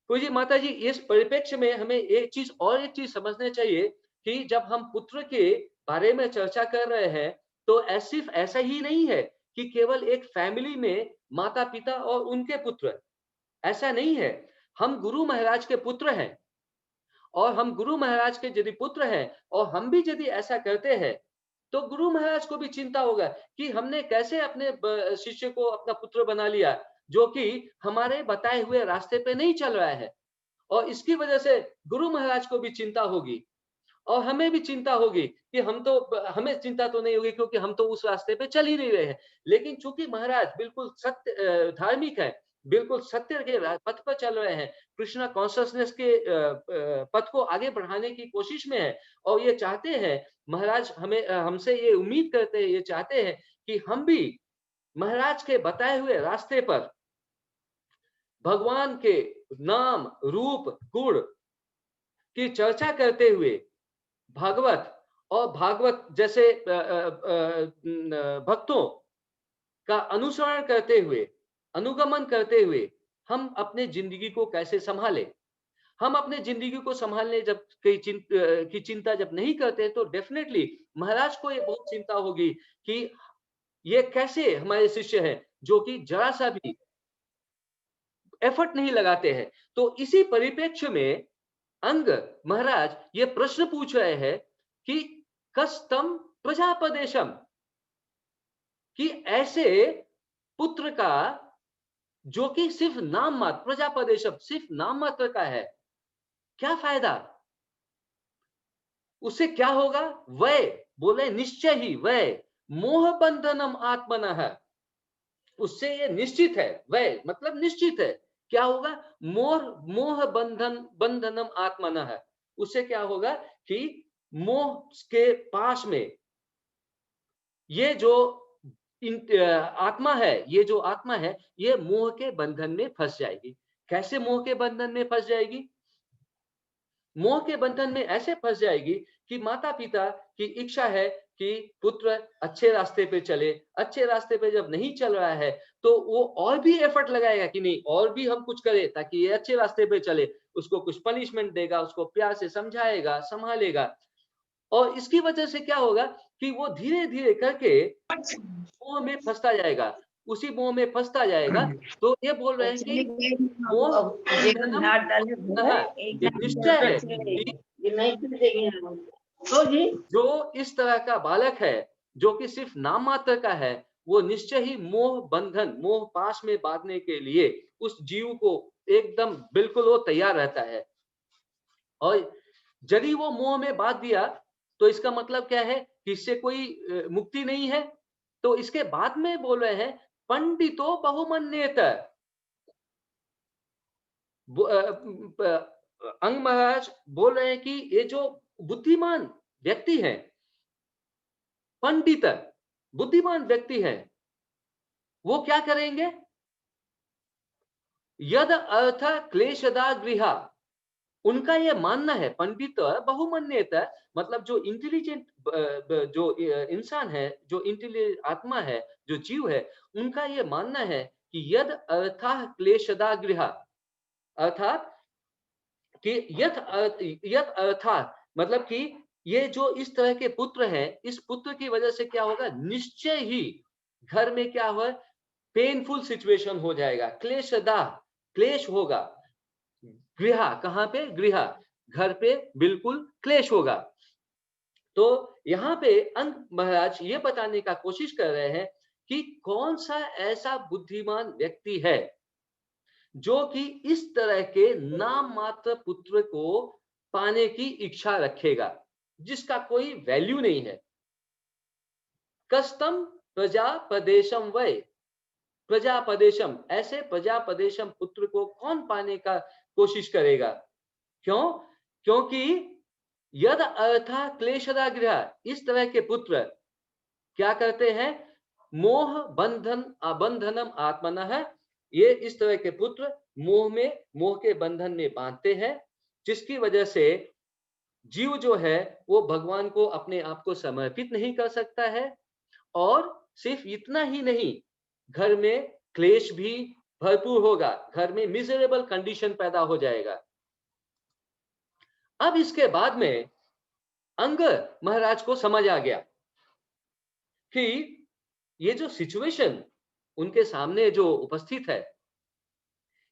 तो जी माता जी, इस परिप्रेक्ष्य में हमें एक चीज समझना चाहिए कि जब हम पुत्र के बारे में चर्चा कर रहे हैं, तो सिर्फ ऐसा ही नहीं है कि केवल एक फैमिली में माता पिता और उनके पुत्र, ऐसा नहीं है। हम गुरु महाराज के पुत्र हैं और हम गुरु महाराज के यदि पुत्र हैं और हम भी यदि ऐसा करते हैं, तो गुरु महाराज को भी चिंता होगा कि हमने कैसे अपने शिष्य को अपना पुत्र बना लिया जो कि हमारे बताए हुए रास्ते पे नहीं चल रहा है। और इसकी वजह से गुरु महाराज को भी चिंता होगी और हमें भी चिंता होगी कि हमें चिंता तो नहीं होगी क्योंकि हम तो उस रास्ते पे चल ही नहीं रहे हैं। लेकिन चूंकि महाराज बिल्कुल सत्य धार्मिक है, बिल्कुल सत्य के पथ पर चल रहे हैं, कृष्णा कॉन्शियसनेस के पथ को आगे बढ़ाने की कोशिश में है और ये चाहते हैं महाराज हमें हमसे ये उम्मीद करते हैं, ये चाहते हैं कि हम भी महाराज के बताए हुए रास्ते पर भगवान के नाम, रूप, गुण की चर्चा करते हुए भागवत और भागवत जैसे भक्तों का अनुसरण करते हुए, अनुगमन करते हुए हम अपने जिंदगी को कैसे संभालें। हम अपने जिंदगी को संभालने जब की चिंता जब नहीं करते तो डेफिनेटली महाराज को ये बहुत चिंता होगी कि ये कैसे हमारे शिष्य हैं जो कि जरा सा भी एफर्ट नहीं लगाते हैं। तो इसी परिप्रेक्ष्य में अंग महाराज ये प्रश्न पूछ रहे हैं कि कस्तम प्रजापदेशम, कि ऐसे पुत्र का जो कि सिर्फ नाम मात्र, प्रजापदेशम सिर्फ नाम मात्र का है, क्या फायदा, उससे क्या होगा। वह बोले निश्चय ही वह मोह बंधनम आत्मनः, उससे ये निश्चित है, वह मतलब निश्चित है क्या होगा, मोह मोह बंधनम आत्मनः, उससे क्या होगा कि मोह के पास में ये जो आत्मा है, ये जो आत्मा है ये मोह के बंधन में फंस जाएगी। कैसे मोह के बंधन में फंस जाएगी। मोह के बंधन में ऐसे फंस जाएगी कि माता पिता की इच्छा है कि पुत्र अच्छे रास्ते पे चले, अच्छे रास्ते पे जब नहीं चल रहा है तो वो और भी एफर्ट लगाएगा कि नहीं और भी हम कुछ करें ताकि ये अच्छे रास्ते पे चले, उसको कुछ पनिशमेंट देगा, उसको प्यार से समझाएगा, संभालेगा। और इसकी वजह से क्या होगा कि वो धीरे धीरे करके मोह में फंसता जाएगा, उसी मोह में फंसता जाएगा। तो ये बोल रहे हैं कि मोह ये निश्चय है कि जो इस तरह का बालक है जो कि सिर्फ नाम मात्र का है, वो निश्चय ही मोह बंधन, मोह पाश में बांधने के लिए उस जीव को एकदम बिल्कुल वो तैयार रहता है। और यदि वो मोह में बांध दिया तो इसका मतलब क्या है कि इससे कोई मुक्ति नहीं है। तो इसके बाद में बोल रहे हैं पंडितो बहुमन्येत, अंग महाराज बोल रहे हैं कि ये जो बुद्धिमान व्यक्ति है, पंडित बुद्धिमान व्यक्ति है, वो क्या करेंगे। यद अर्थ क्लेशदा गृहा, उनका ये मानना है, पंडित बहुमन्येत मतलब जो इंटेलिजेंट जो इंसान है, जो इंटेलिजेंट आत्मा है, जो जीव है, उनका ये मानना है कि यद अर्था क्लेशदा गृहा, अर्थात कि यथ अर्थात मतलब कि ये जो इस तरह के पुत्र हैं, इस पुत्र की वजह से क्या होगा, निश्चय ही घर में क्या हुआ, पेनफुल सिचुएशन हो जाएगा, क्लेशदा क्लेश होगा। गृहा कहाँ पे, गृहा घर पे बिल्कुल क्लेश होगा। तो यहाँ पे अंक महाराज ये बताने का कोशिश कर रहे हैं कि कौन सा ऐसा बुद्धिमान व्यक्ति है जो कि इस तरह के नाम मात्र पुत्र को पाने की इच्छा रखेगा, जिसका कोई वैल्यू नहीं है। कस्तम प्रजापदेशम वै, प्रजापदेशम ऐसे प्रजापदेशम पुत्र को कौन पाने का कोशिश करेगा। क्यों, क्योंकि यद अर्था क्लेशदा गृह, इस तरह के पुत्र क्या करते हैं, मोह बंधन अबंधनम आत्मनः, ये इस तरह के पुत्र मोह में, मोह के बंधन में बांधते हैं, जिसकी वजह से जीव जो है वो भगवान को अपने आप को समर्पित नहीं कर सकता है। और सिर्फ इतना ही नहीं, घर में क्लेश भी भरपूर होगा, घर में मिजरेबल कंडीशन पैदा हो जाएगा। अब इसके बाद में अंग महाराज को समझ आ गया कि ये जो सिचुएशन उनके सामने जो उपस्थित है,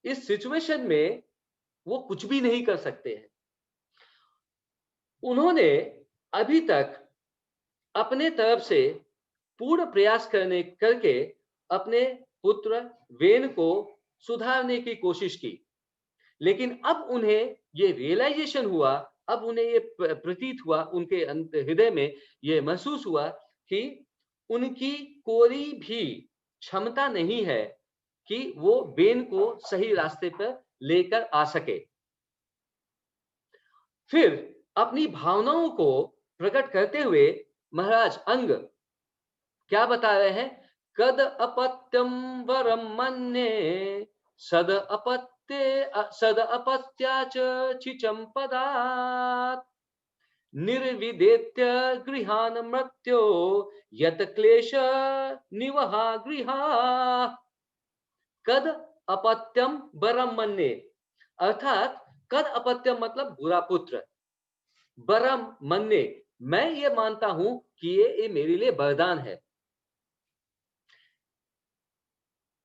इस सिचुएशन में वो कुछ भी नहीं कर सकते हैं। उन्होंने अभी तक अपने तरफ से पूर्ण प्रयास करके अपने पुत्र वेन को सुधारने की कोशिश की, लेकिन अब उन्हें ये रियलाइजेशन हुआ, अब उन्हें ये प्रतीत हुआ, उनके हृदय में ये महसूस हुआ कि उनकी कोई भी क्षमता नहीं है कि वो बेन को सही रास्ते पर लेकर आ सके। फिर अपनी भावनाओं को प्रकट करते हुए महाराज अंग क्या बता रहे हैं? कद अपत्यम वरम मन्ये सद अपत्याच छिचम पदात् निर्विदेत्य गृहान मृत्यो यत क्लेश निवहा गृहा। कद अपत्यम वरम मन्ये, अर्थात कद अपत्यम मतलब बुरा पुत्र, वरम मन्ये मैं ये मानता हूं कि ये मेरे लिए वरदान है।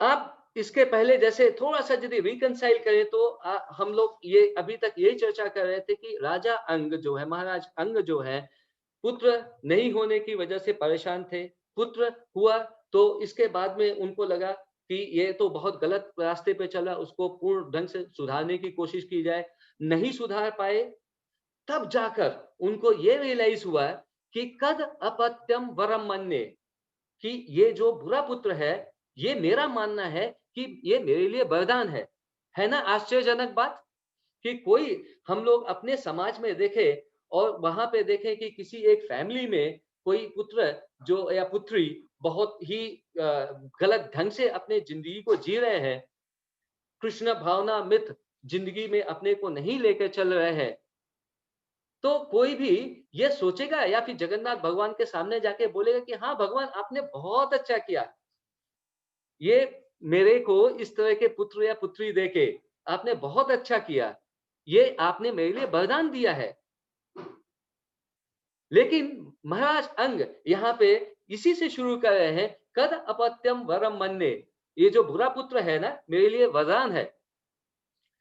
आप इसके पहले जैसे थोड़ा सा यदि रिकंसाइल करें तो हम लोग ये अभी तक यही चर्चा कर रहे थे कि राजा अंग जो है, महाराज अंग जो है, पुत्र नहीं होने की वजह से परेशान थे। पुत्र हुआ तो इसके बाद में उनको लगा कि ये तो बहुत गलत रास्ते पे चला, उसको पूर्ण ढंग से सुधारने की कोशिश की जाए, नहीं सुधार पाए। तब जाकर उनको ये रियलाइज हुआ कि कद अपत्यम वरम मन्ये, कि ये जो बुरा पुत्र है, ये मेरा मानना है कि ये मेरे लिए वरदान है ना? आश्चर्यजनक बात कि कोई हम लोग अपने समाज में देखें और वहां पे देखें कि किसी एक फैमिली में कोई पुत्र जो या पुत्री बहुत ही गलत ढंग से अपने जिंदगी को जी रहे हैं, कृष्ण भावना मित जिंदगी में अपने को नहीं लेकर चल रहे हैं, तो कोई भी ये सोचेगा या फिर जगन्नाथ भगवान के सामने जाके बोलेगा कि हाँ भगवान आपने बहुत अच्छा किया, ये मेरे को इस तरह के पुत्र या पुत्री देके आपने बहुत अच्छा किया, ये आपने मेरे लिए वरदान दिया है। लेकिन महाराज अंग यहाँ पे इसी से शुरू कर रहे हैं, कद अपत्यम वरम मन्ये, ये जो बुरा पुत्र है ना मेरे लिए वरदान है।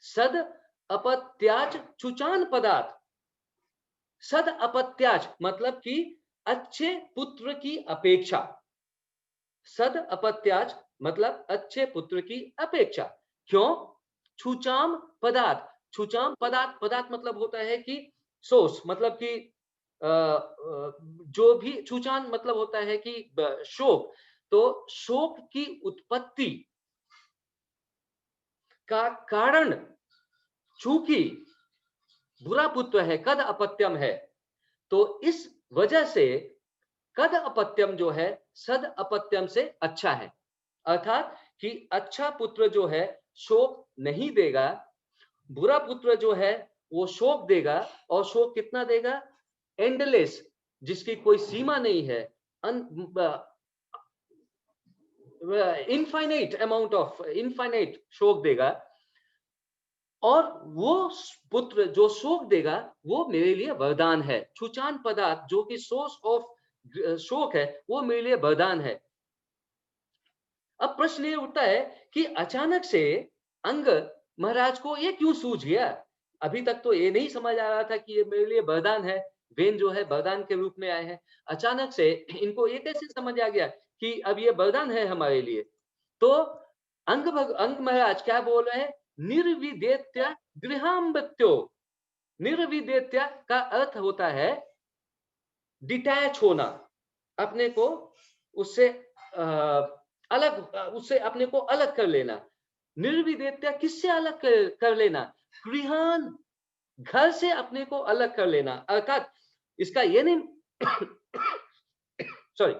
सद अपत्याच चुचान पदार्थ, सद अपत्याच मतलब कि अच्छे पुत्र की अपेक्षा, सद अपत्याच मतलब अच्छे पुत्र की अपेक्षा। क्यों? छुचाम पदार्थ, छुचाम पदार्थ, पदार्थ मतलब होता है कि सोर्स, मतलब कि जो भी छुचान मतलब होता है कि शोक, तो शोक की उत्पत्ति का कारण चूंकि बुरा पुत्र है, कद अपत्यम है, तो इस वजह से कद अपत्यम जो है सद अपत्यम से अच्छा है। अर्थात कि अच्छा पुत्र जो है शोक नहीं देगा, बुरा पुत्र जो है वो शोक देगा, और शोक कितना देगा? एंडलेस, जिसकी कोई सीमा नहीं है, इनफाइनाइट अमाउंट ऑफ इनफाइनाइट शोक देगा। और वो पुत्र जो शोक देगा वो मेरे लिए वरदान है। छुचान पदार्थ जो कि सोर्स ऑफ शोक है वो मेरे लिए वरदान है। अब प्रश्न ये उठता है कि अचानक से अंग महाराज को ये क्यों सूझ गया? अभी तक तो ये नहीं समझ आ रहा था कि ये मेरे लिए वरदान है, वेन जो है वरदान के रूप में आए हैं। अचानक से इनको ये कैसे समझ आ गया कि अब ये वरदान है हमारे लिए? तो अंग महाराज क्या बोल रहे हैं? निर्विदेत्य गृहाम्बत्यो। निर्विदेत्य का अर्थ होता है डिटैच होना, अपने को उससे अलग, उससे अपने को अलग कर लेना। निर्विदेत्या किससे अलग कर लेना? गृहान, घर से अपने को अलग कर लेना। अर्थात इसका ये नहीं सॉरी,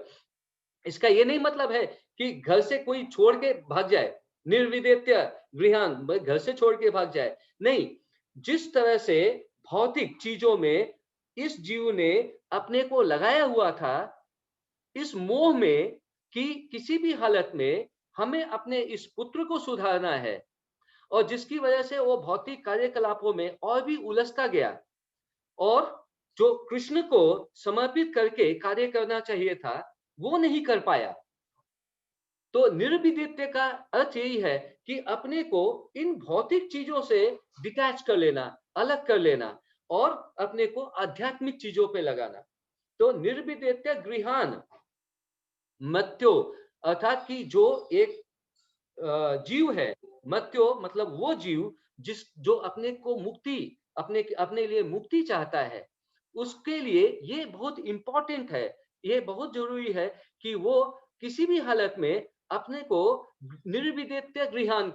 इसका ये नहीं मतलब है कि घर से कोई छोड़ के भाग जाए, निर्विदेत्य गृहान घर से छोड़ के भाग जाए, नहीं। जिस तरह से भौतिक चीजों में इस जीव ने अपने को लगाया हुआ था, इस मोह में कि किसी भी हालत में हमें अपने इस पुत्र को सुधारना है, और जिसकी वजह से वो भौतिक कार्यकलापों में और भी उलझता गया, और जो कृष्ण को समर्पित करके कार्य करना चाहिए था वो नहीं कर पाया। तो निर्विदित्य का अर्थ यही है कि अपने को इन भौतिक चीजों से डिटैच कर लेना, अलग कर लेना, और अपने को आध्यात्मिक चीजों पे लगाना। तो निर्विदित्य गृहान मत्यो, अर्थात कि जो एक जीव है, मत्यो मतलब वो जीव जो अपने को मुक्ति, अपने अपने लिए मुक्ति चाहता है, उसके लिए ये बहुत इंपॉर्टेंट है, ये बहुत जरूरी है कि वो किसी भी हालत में अपने को निर्विदेत्य गृहान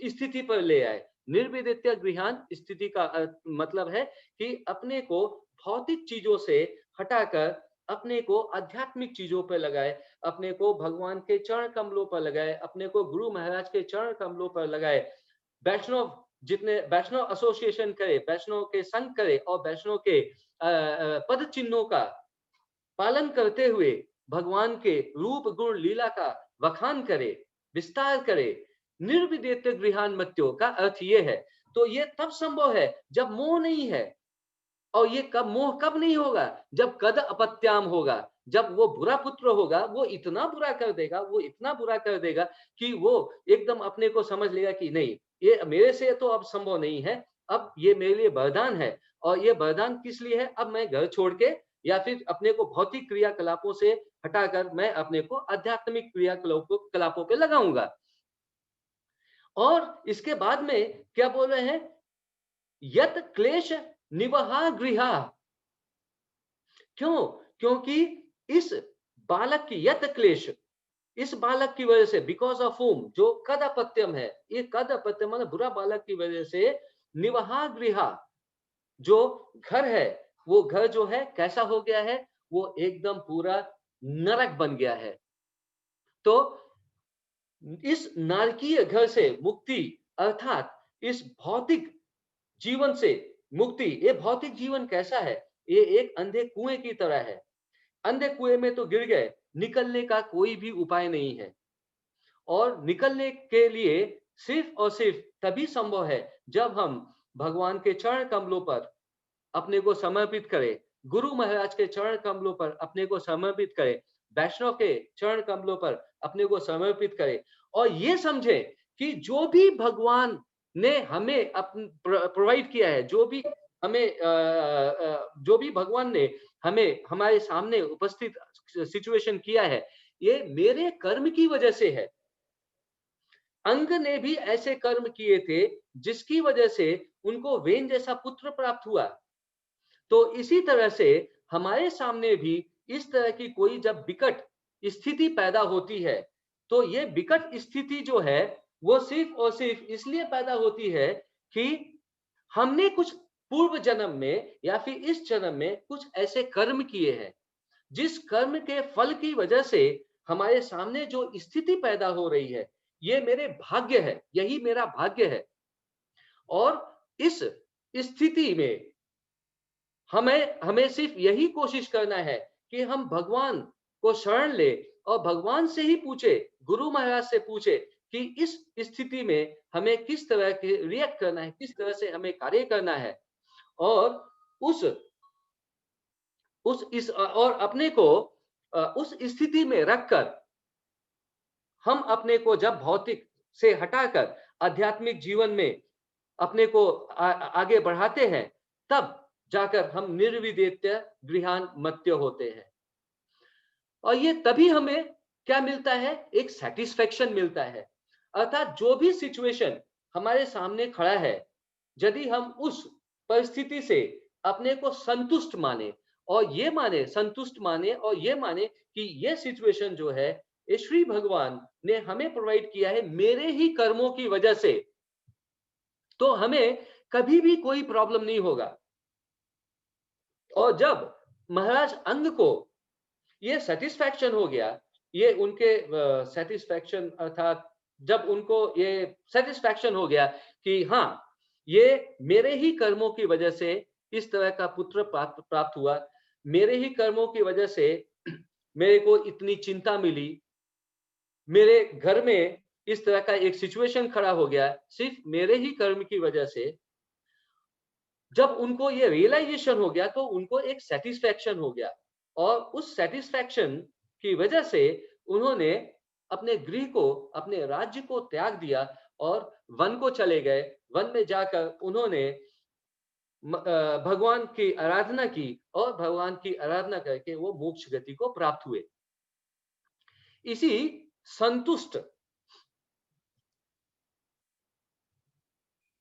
स्थिति पर ले आए। निर्विदेत्य गृहान स्थिति का मतलब है कि अपने को भौतिक चीजों से हटाकर अपने को आध्यात्मिक चीजों पर लगाए, अपने को भगवान के चरण कमलों पर लगाए, अपने को गुरु महाराज के चरण कमलों पर लगाए। वैष्णव जितने वैष्णव एसोसिएशन करे, वैष्णव के संग करे और वैष्णव के पद चिन्हों का पालन करते हुए भगवान के रूप गुण लीला का वखान करे, विस्तार करे। निर्विदेत्य गृहान मत्यो का अर्थ ये है। तो ये तब संभव है जब मोह नहीं है। और ये कब मोह कब नहीं होगा? जब कद अपत्याम होगा, जब वो बुरा पुत्र होगा, वो इतना बुरा कर देगा, वो इतना बुरा कर देगा कि वो एकदम अपने को समझ लेगा कि नहीं, ये मेरे से तो अब संभव नहीं है, अब ये मेरे लिए वरदान है। और ये वरदान किस लिए है? अब मैं घर छोड़ के या फिर अपने को भौतिक क्रियाकलापों से हटाकर मैं अपने को आध्यात्मिक क्रियाकलापों पे लगाऊंगा। और इसके बाद में क्या बोल रहे हैं? यत क्लेश निवहा गृहा। क्यों? क्योंकि इस बालक की यत क्लेश, इस बालक की वजह से, बिकॉज ऑफ होम, जो कद अपत्यम है, ये कद अपत्यम मतलब बुरा बालक की वजह से निवहा गृहा, जो घर है, वो घर जो है कैसा हो गया है? वो एकदम पूरा नरक बन गया है। तो इस नारकीय घर से मुक्ति अर्थात इस भौतिक जीवन से मुक्ति। ये भौतिक जीवन कैसा है? ये एक अंधे कुएं की तरह है। अंधे कुएं में तो गिर गए, निकलने का कोई भी उपाय नहीं है। और निकलने के लिए सिर्फ और सिर्फ तभी संभव है जब हम भगवान के चरण कमलों पर अपने को समर्पित करें, गुरु महाराज के चरण कमलों पर अपने को समर्पित करें, वैष्णव के चरण कमलों पर अपने को समर्पित करें और ये समझे कि जो भी भगवान ने हमें प्रोवाइड किया है, जो भी हमें जो भी भगवान ने हमें हमारे सामने उपस्थित सिचुएशन किया है, ये मेरे कर्म की वजह से है। अंग ने भी ऐसे कर्म किए थे जिसकी वजह से उनको वेन जैसा पुत्र प्राप्त हुआ। तो इसी तरह से हमारे सामने भी इस तरह की कोई जब विकट स्थिति पैदा होती है, तो ये विकट स्थिति जो है वो सिर्फ और सिर्फ इसलिए पैदा होती है कि हमने कुछ पूर्व जन्म में या फिर इस जन्म में कुछ ऐसे कर्म किए हैं, जिस कर्म के फल की वजह से हमारे सामने जो स्थिति पैदा हो रही है, ये मेरे भाग्य है, यही मेरा भाग्य है। और इस स्थिति में हमें सिर्फ यही कोशिश करना है कि हम भगवान को शरण ले और भगवान से ही पूछे, गुरु महाराज से पूछे कि इस स्थिति में हमें किस तरह के रिएक्ट करना है, किस तरह से हमें कार्य करना है। और और अपने को उस स्थिति में रखकर हम अपने को जब भौतिक से हटाकर आध्यात्मिक जीवन में अपने को आगे बढ़ाते हैं, तब जाकर हम निर्विदेत्य गृहान मत्य होते हैं। और ये तभी हमें क्या मिलता है? एक सेटिस्फेक्शन मिलता है। अर्थात जो भी सिचुएशन हमारे सामने खड़ा है, यदि हम उस परिस्थिति से अपने को संतुष्ट माने और ये माने, संतुष्ट माने और ये माने कि ये सिचुएशन जो है, ये श्री भगवान ने हमें प्रोवाइड किया है मेरे ही कर्मों की वजह से, तो हमें कभी भी कोई प्रॉब्लम नहीं होगा। और जब महाराज अंग को ये सेटिस्फैक्शन हो गया, ये उनके सेटिस्फैक्शन अर्थात जब उनको ये सेटिस्फैक्शन हो गया कि हाँ, ये मेरे ही कर्मों की वजह से इस तरह का पुत्र प्राप्त हुआ, मेरे ही कर्मों की वजह से मेरे को इतनी चिंता मिली, मेरे घर में इस तरह का एक सिचुएशन खड़ा हो गया, सिर्फ मेरे ही कर्म की वजह से। जब उनको ये रियलाइजेशन हो गया, तो उनको एक सेटिस्फैक्शन हो गया और उस सेटिस्फैक्शन की वजह से उन्होंने अपने गृह को, अपने राज्य को त्याग दिया और वन को चले गए। वन में जाकर उन्होंने भगवान की आराधना की और भगवान की आराधना करके वो मोक्ष गति को प्राप्त हुए। इसी संतुष्ट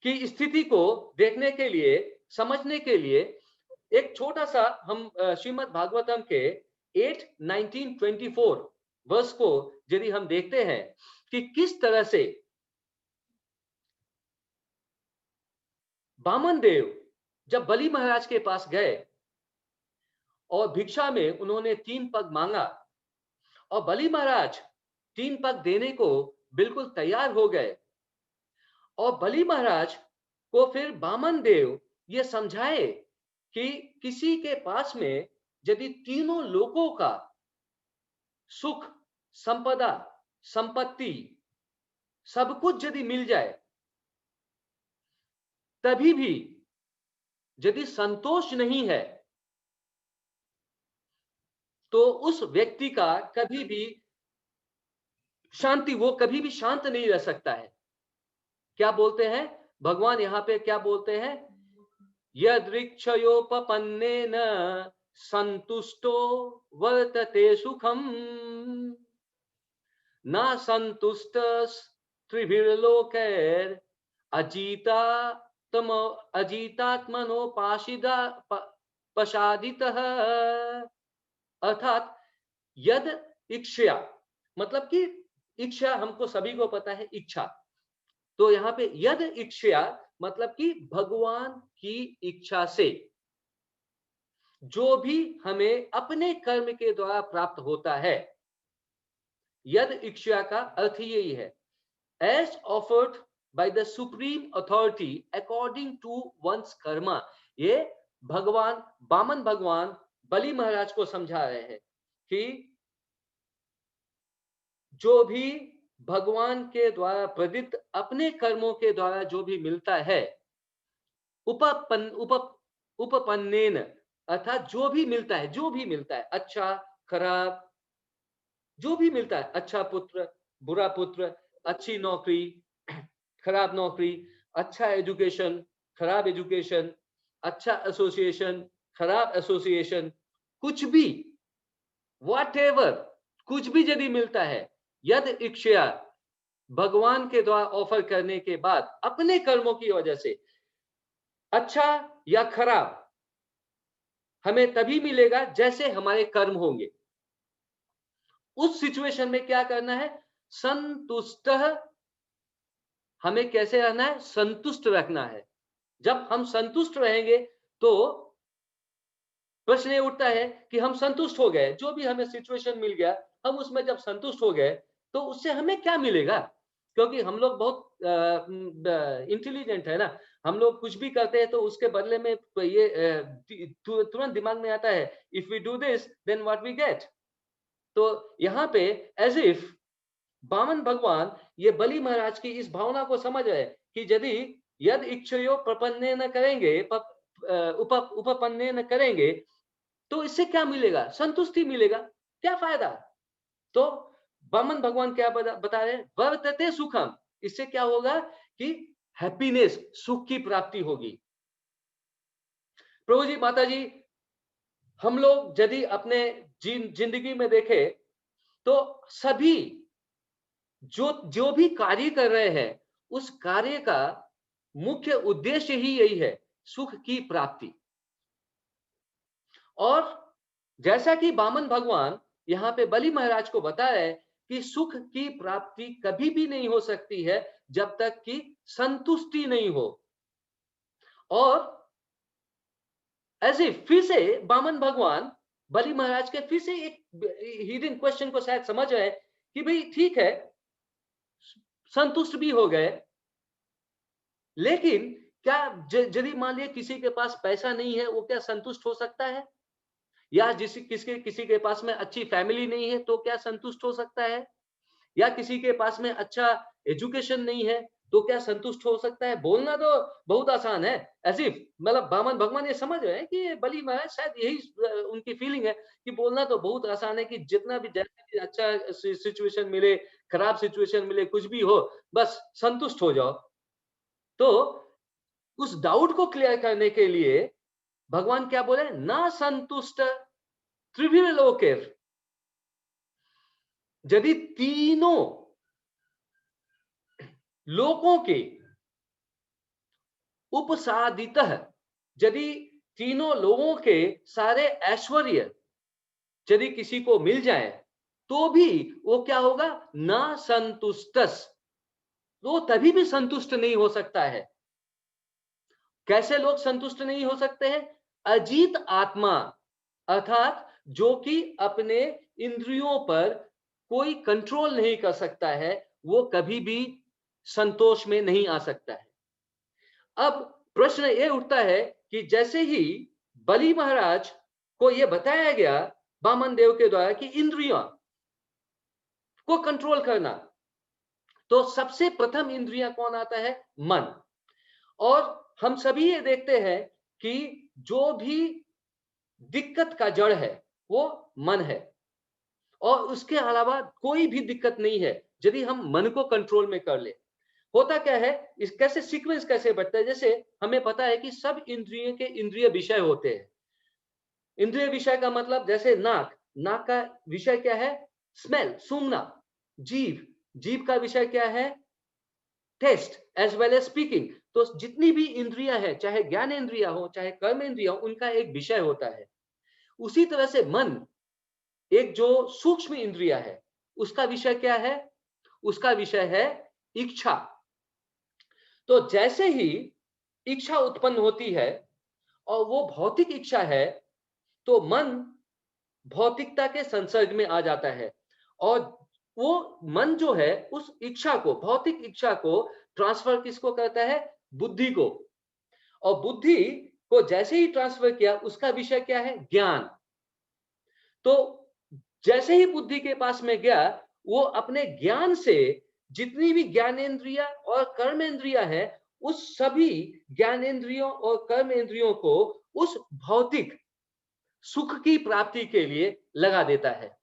की स्थिति को देखने के लिए, समझने के लिए एक छोटा सा हम श्रीमद् भागवतम के 8:19-24 वर्ष को यदि हम देखते हैं कि किस तरह से वामन देव जब बलि महाराज के पास गए और भिक्षा में उन्होंने 3 पग मांगा और बलि महाराज 3 पग देने को बिल्कुल तैयार हो गए और बलि महाराज को फिर वामन देव ये समझाए कि किसी के पास में यदि तीनों लोगों का सुख, संपदा, संपत्ति सब कुछ यदि मिल जाए, तभी भी यदि संतोष नहीं है, तो उस व्यक्ति का कभी भी शांति, वो कभी भी शांत नहीं रह सकता है। क्या बोलते हैं भगवान यहां पे, क्या बोलते हैं? यदृक्षयोपपन्नेन संतुष्टो वर्तते सुखम न संतुष्ट त्रिभिर्लोकैर अजीता तम अजीतात्मनोपाशिदा पशादितः। अर्थात यद इच्छा, मतलब कि इच्छा हमको सभी को पता है, इच्छा। तो यहाँ पे यद इच्छा मतलब कि भगवान की इच्छा से जो भी हमें अपने कर्म के द्वारा प्राप्त होता है, यद इच्छा का अर्थ यही है, as offered by the supreme authority according to one's karma। ये भगवान, वामन भगवान बलि महाराज को समझा रहे हैं कि जो भी भगवान के द्वारा प्रदत्त अपने कर्मों के द्वारा जो भी मिलता है, उपपन्नेन अर्थात जो भी मिलता है, जो भी मिलता है, अच्छा खराब, जो भी मिलता है, अच्छा पुत्र, बुरा पुत्र, अच्छी नौकरी, खराब नौकरी, अच्छा एजुकेशन, खराब एजुकेशन, अच्छा एसोसिएशन, खराब एसोसिएशन, कुछ भी, व्हाटएवर, कुछ भी यदि मिलता है, यद इच्छा भगवान के द्वारा ऑफर करने के बाद अपने कर्मों की वजह से, अच्छा या खराब, हमें तभी मिलेगा जैसे हमारे कर्म होंगे। उस सिचुएशन में क्या करना है? संतुष्ट, हमें कैसे रहना है? संतुष्ट रखना है। जब हम संतुष्ट रहेंगे तो प्रश्न ये उठता है कि हम संतुष्ट हो गए, जो भी हमें सिचुएशन मिल गया, हम उसमें जब संतुष्ट हो गए तो उससे हमें क्या मिलेगा? क्योंकि हम लोग बहुत इंटेलिजेंट है ना, हम लोग कुछ भी करते हैं तो उसके बदले में ये तुरंत दिमाग में आता है, if we do this then what we get. तो यहाँ पे एज इफ वामन भगवान ये बलि महाराज की इस भावना को समझ रहे कि यदि यद इच्छयो प्रपन्ने न करेंगे, उपपन्ने न करेंगे, तो इससे क्या मिलेगा? संतुष्टि मिलेगा, क्या फायदा? तो वामन भगवान क्या बता रहे हैं? वर्तते सुखम, इससे क्या होगा कि हैप्पीनेस, सुख की प्राप्ति होगी। प्रभु जी, माता जी, हम लोग यदि अपने जिंदगी में देखें तो सभी जो जो भी कार्य कर रहे हैं, उस कार्य का मुख्य उद्देश्य ही यही है, सुख की प्राप्ति। और जैसा कि वामन भगवान यहाँ पे बलि महाराज को बता रहे हैं कि सुख की प्राप्ति कभी भी नहीं हो सकती है जब तक कि संतुष्टि नहीं हो। और ऐसे फिर से वामन भगवान बलि महाराज के फिर से एक हिडन क्वेश्चन को शायद समझ रहे हैं कि भाई ठीक है, संतुष्ट भी हो गए, लेकिन क्या यदि मान लिया किसी के पास पैसा नहीं है, वो क्या संतुष्ट हो सकता है? या किसी के पास में अच्छी फैमिली नहीं है तो क्या संतुष्ट हो सकता है? या किसी के पास में अच्छा एजुकेशन नहीं है तो क्या संतुष्ट हो सकता है? बोलना तो बहुत आसान है, ऐसी मतलब वामन भगवान ये समझ रहे हैं कि बलि महाराज शायद यही उनकी फीलिंग है कि बोलना तो बहुत आसान है कि जितना भी जैसे भी अच्छा सिचुएशन मिले, खराब सिचुएशन मिले, कुछ भी हो, बस संतुष्ट हो जाओ। तो उस डाउट को क्लियर करने के लिए भगवान क्या बोले? ना संतुष्ट त्रिभिर लोकेर, यदि तीनों लोकों के उपसादित, यदि तीनों लोगों के सारे ऐश्वर्य यदि किसी को मिल जाए, तो भी वो क्या होगा, ना संतुष्टस, वो तभी भी संतुष्ट नहीं हो सकता है। कैसे लोग संतुष्ट नहीं हो सकते हैं? अजीत आत्मा, अर्थात जो कि अपने इंद्रियों पर कोई कंट्रोल नहीं कर सकता है, वो कभी भी संतोष में नहीं आ सकता है। अब प्रश्न ये उठता है कि जैसे ही बलि महाराज को यह बताया गया वामन देव के द्वारा कि इंद्रियों को कंट्रोल करना, तो सबसे प्रथम इंद्रिया कौन आता है? मन। और हम सभी ये देखते हैं कि जो भी दिक्कत का जड़ है वो मन है, और उसके अलावा कोई भी दिक्कत नहीं है यदि हम मन को कंट्रोल में कर ले। होता क्या है, इस कैसे सीक्वेंस कैसे बढ़ता है, जैसे हमें पता है कि सब इंद्रिय के इंद्रिय विषय होते हैं। इंद्रिय विषय का मतलब जैसे नाक, नाक का विषय क्या है? स्मेल, सूंघना। जीभ, जीभ का विषय क्या है? Taste as well as speaking. तो जितनी भी इंद्रियां हैं, चाहे ज्ञान इंद्रिया हो चाहे कर्म इंद्रिया हो, उनका एक विषय होता है। उसी तरह से मन, एक जो सूक्ष्म इंद्रिया है, उसका विषय क्या है? उसका विषय है इच्छा। तो जैसे ही इच्छा उत्पन्न होती है और वो भौतिक इच्छा है, तो मन भौतिकता के संसर्ग में आ जाता है, और वो मन जो है उस इच्छा को, भौतिक इच्छा को ट्रांसफर किसको करता है? बुद्धि को। और बुद्धि को जैसे ही ट्रांसफर किया, उसका विषय क्या है? ज्ञान। तो जैसे ही बुद्धि के पास में गया, वो अपने ज्ञान से जितनी भी ज्ञानेंद्रिया और कर्मेंद्रिया है, उस सभी ज्ञानेंद्रियों और कर्मेंद्रियों को उस भौतिक सुख की प्राप्ति के लिए लगा देता है।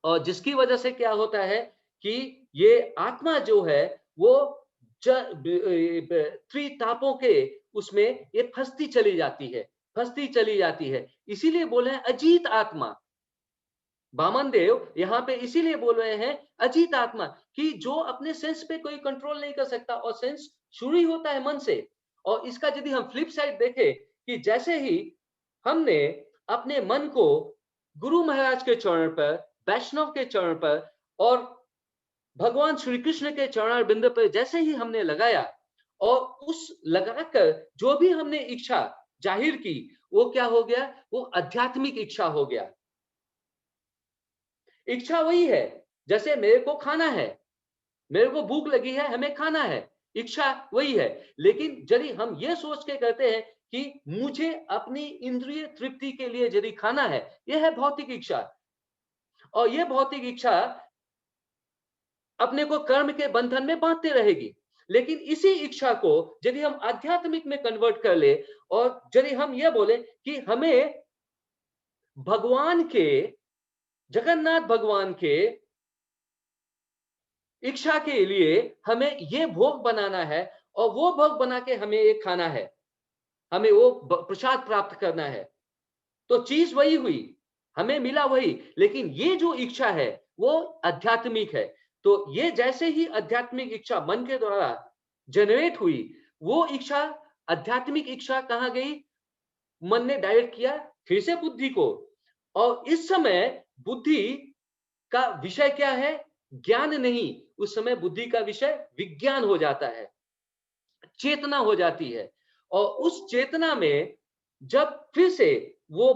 और जिसकी वजह से क्या होता है कि ये आत्मा जो है वो त्रितापों के उसमें ये फंसती चली जाती है, फंसती चली जाती है। इसीलिए बोले हैं अजीत आत्मा। वामन देव यहाँ पे इसीलिए बोल रहे हैं अजीत आत्मा, कि जो अपने सेंस पे कोई कंट्रोल नहीं कर सकता, और सेंस शुरू ही होता है मन से। और इसका यदि हम फ्लिप साइड देखें कि जैसे ही हमने अपने मन को गुरु महाराज के चरण पर, वैष्णव के चरण पर और भगवान श्री कृष्ण के चरण बिंद पर जैसे ही हमने लगाया, और उस लगाकर जो भी हमने इच्छा जाहिर की, वो क्या हो गया? वो आध्यात्मिक इच्छा हो गया। इच्छा वही है, जैसे मेरे को खाना है, मेरे को भूख लगी है, हमें खाना है, इच्छा वही है। लेकिन यदि हम ये सोच के करते हैं कि मुझे अपनी इंद्रिय तृप्ति के लिए यदि खाना है, यह है भौतिक इच्छा। और यह भौतिक इच्छा अपने को कर्म के बंधन में बांधते रहेगी। लेकिन इसी इच्छा को यदि हम आध्यात्मिक में कन्वर्ट कर ले, और यदि हम यह बोले कि हमें भगवान के, जगन्नाथ भगवान के इच्छा के लिए हमें ये भोग बनाना है, और वो भोग बना के हमें ये खाना है, हमें वो प्रसाद प्राप्त करना है। तो चीज वही हुई, हमें मिला वही, लेकिन ये जो इच्छा है वो आध्यात्मिक है। तो ये जैसे ही आध्यात्मिक इच्छा मन के द्वारा जनरेट हुई, वो इच्छा, आध्यात्मिक इच्छा कहाँ गई? मन ने डायरेक्ट किया फिर से बुद्धि को। और इस समय बुद्धि का विषय क्या है? ज्ञान नहीं, उस समय बुद्धि का विषय विज्ञान हो जाता है, चेतना हो जाती है। और उस चेतना में जब फिर से वो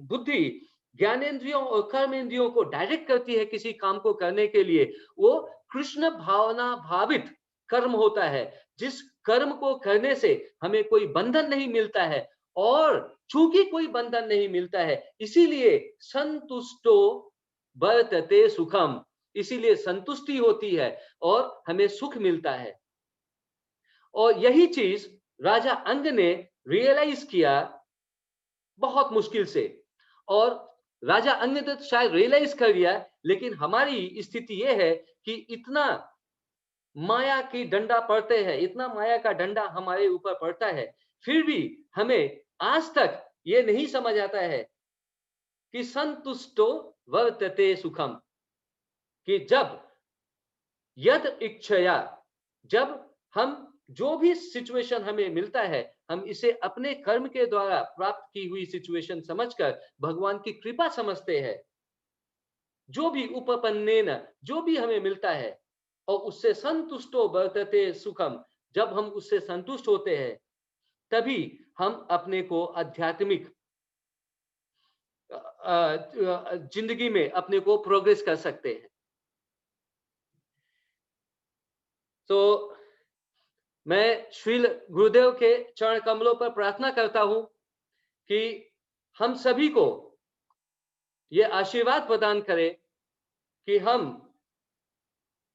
बुद्धि ज्ञानेंद्रियों और कर्मेंद्रियों को डायरेक्ट करती है किसी काम को करने के लिए, वो कृष्ण भावना भावित कर्म होता है, जिस कर्म को करने से हमें कोई बंधन नहीं मिलता है। और चूंकि कोई बंधन नहीं मिलता है, इसीलिए संतुष्टो वर्तते सुखम, इसीलिए संतुष्टि होती है और हमें सुख मिलता है। और यही चीज राजा अंग ने रियलाइज किया बहुत मुश्किल से। और राजा अंग ने तो शायद रियलाइज कर लिया, लेकिन हमारी स्थिति यह है कि इतना माया की डंडा पड़ते हैं, इतना माया का डंडा हमारे ऊपर पड़ता है, फिर भी हमें आज तक ये नहीं समझ आता है कि संतुष्टो वर्तते सुखम, कि जब यद इच्छया, जब हम जो भी सिचुएशन हमें मिलता है, हम इसे अपने कर्म के द्वारा प्राप्त की हुई सिचुएशन समझकर भगवान की कृपा समझते हैं, जो भी उपपन्नेन, जो भी हमें मिलता है, और उससे संतुष्टो वर्तते सुखम, जब हम उससे संतुष्ट होते हैं, तभी हम अपने को आध्यात्मिक जिंदगी में अपने को प्रोग्रेस कर सकते हैं। तो मैं श्रील गुरुदेव के चरण कमलों पर प्रार्थना करता हूं कि हम सभी को ये आशीर्वाद प्रदान करें कि हम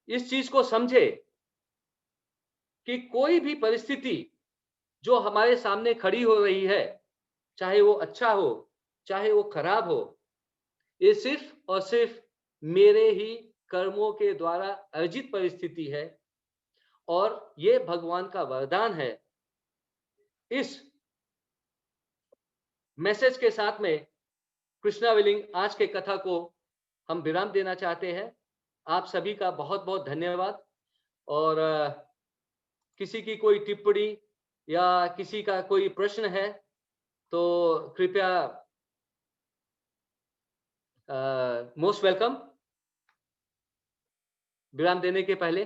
इस चीज को समझे कि कोई भी परिस्थिति जो हमारे सामने खड़ी हो रही है, चाहे वो अच्छा हो, चाहे वो खराब हो, ये सिर्फ और सिर्फ मेरे ही कर्मों के द्वारा अर्जित परिस्थिति है, और ये भगवान का वरदान है। इस मैसेज के साथ में कृष्णा विलिंग आज के कथा को हम विराम देना चाहते हैं। आप सभी का बहुत बहुत धन्यवाद। और किसी की कोई टिप्पणी या किसी का कोई प्रश्न है तो कृपया मोस्ट वेलकम विराम देने के पहले।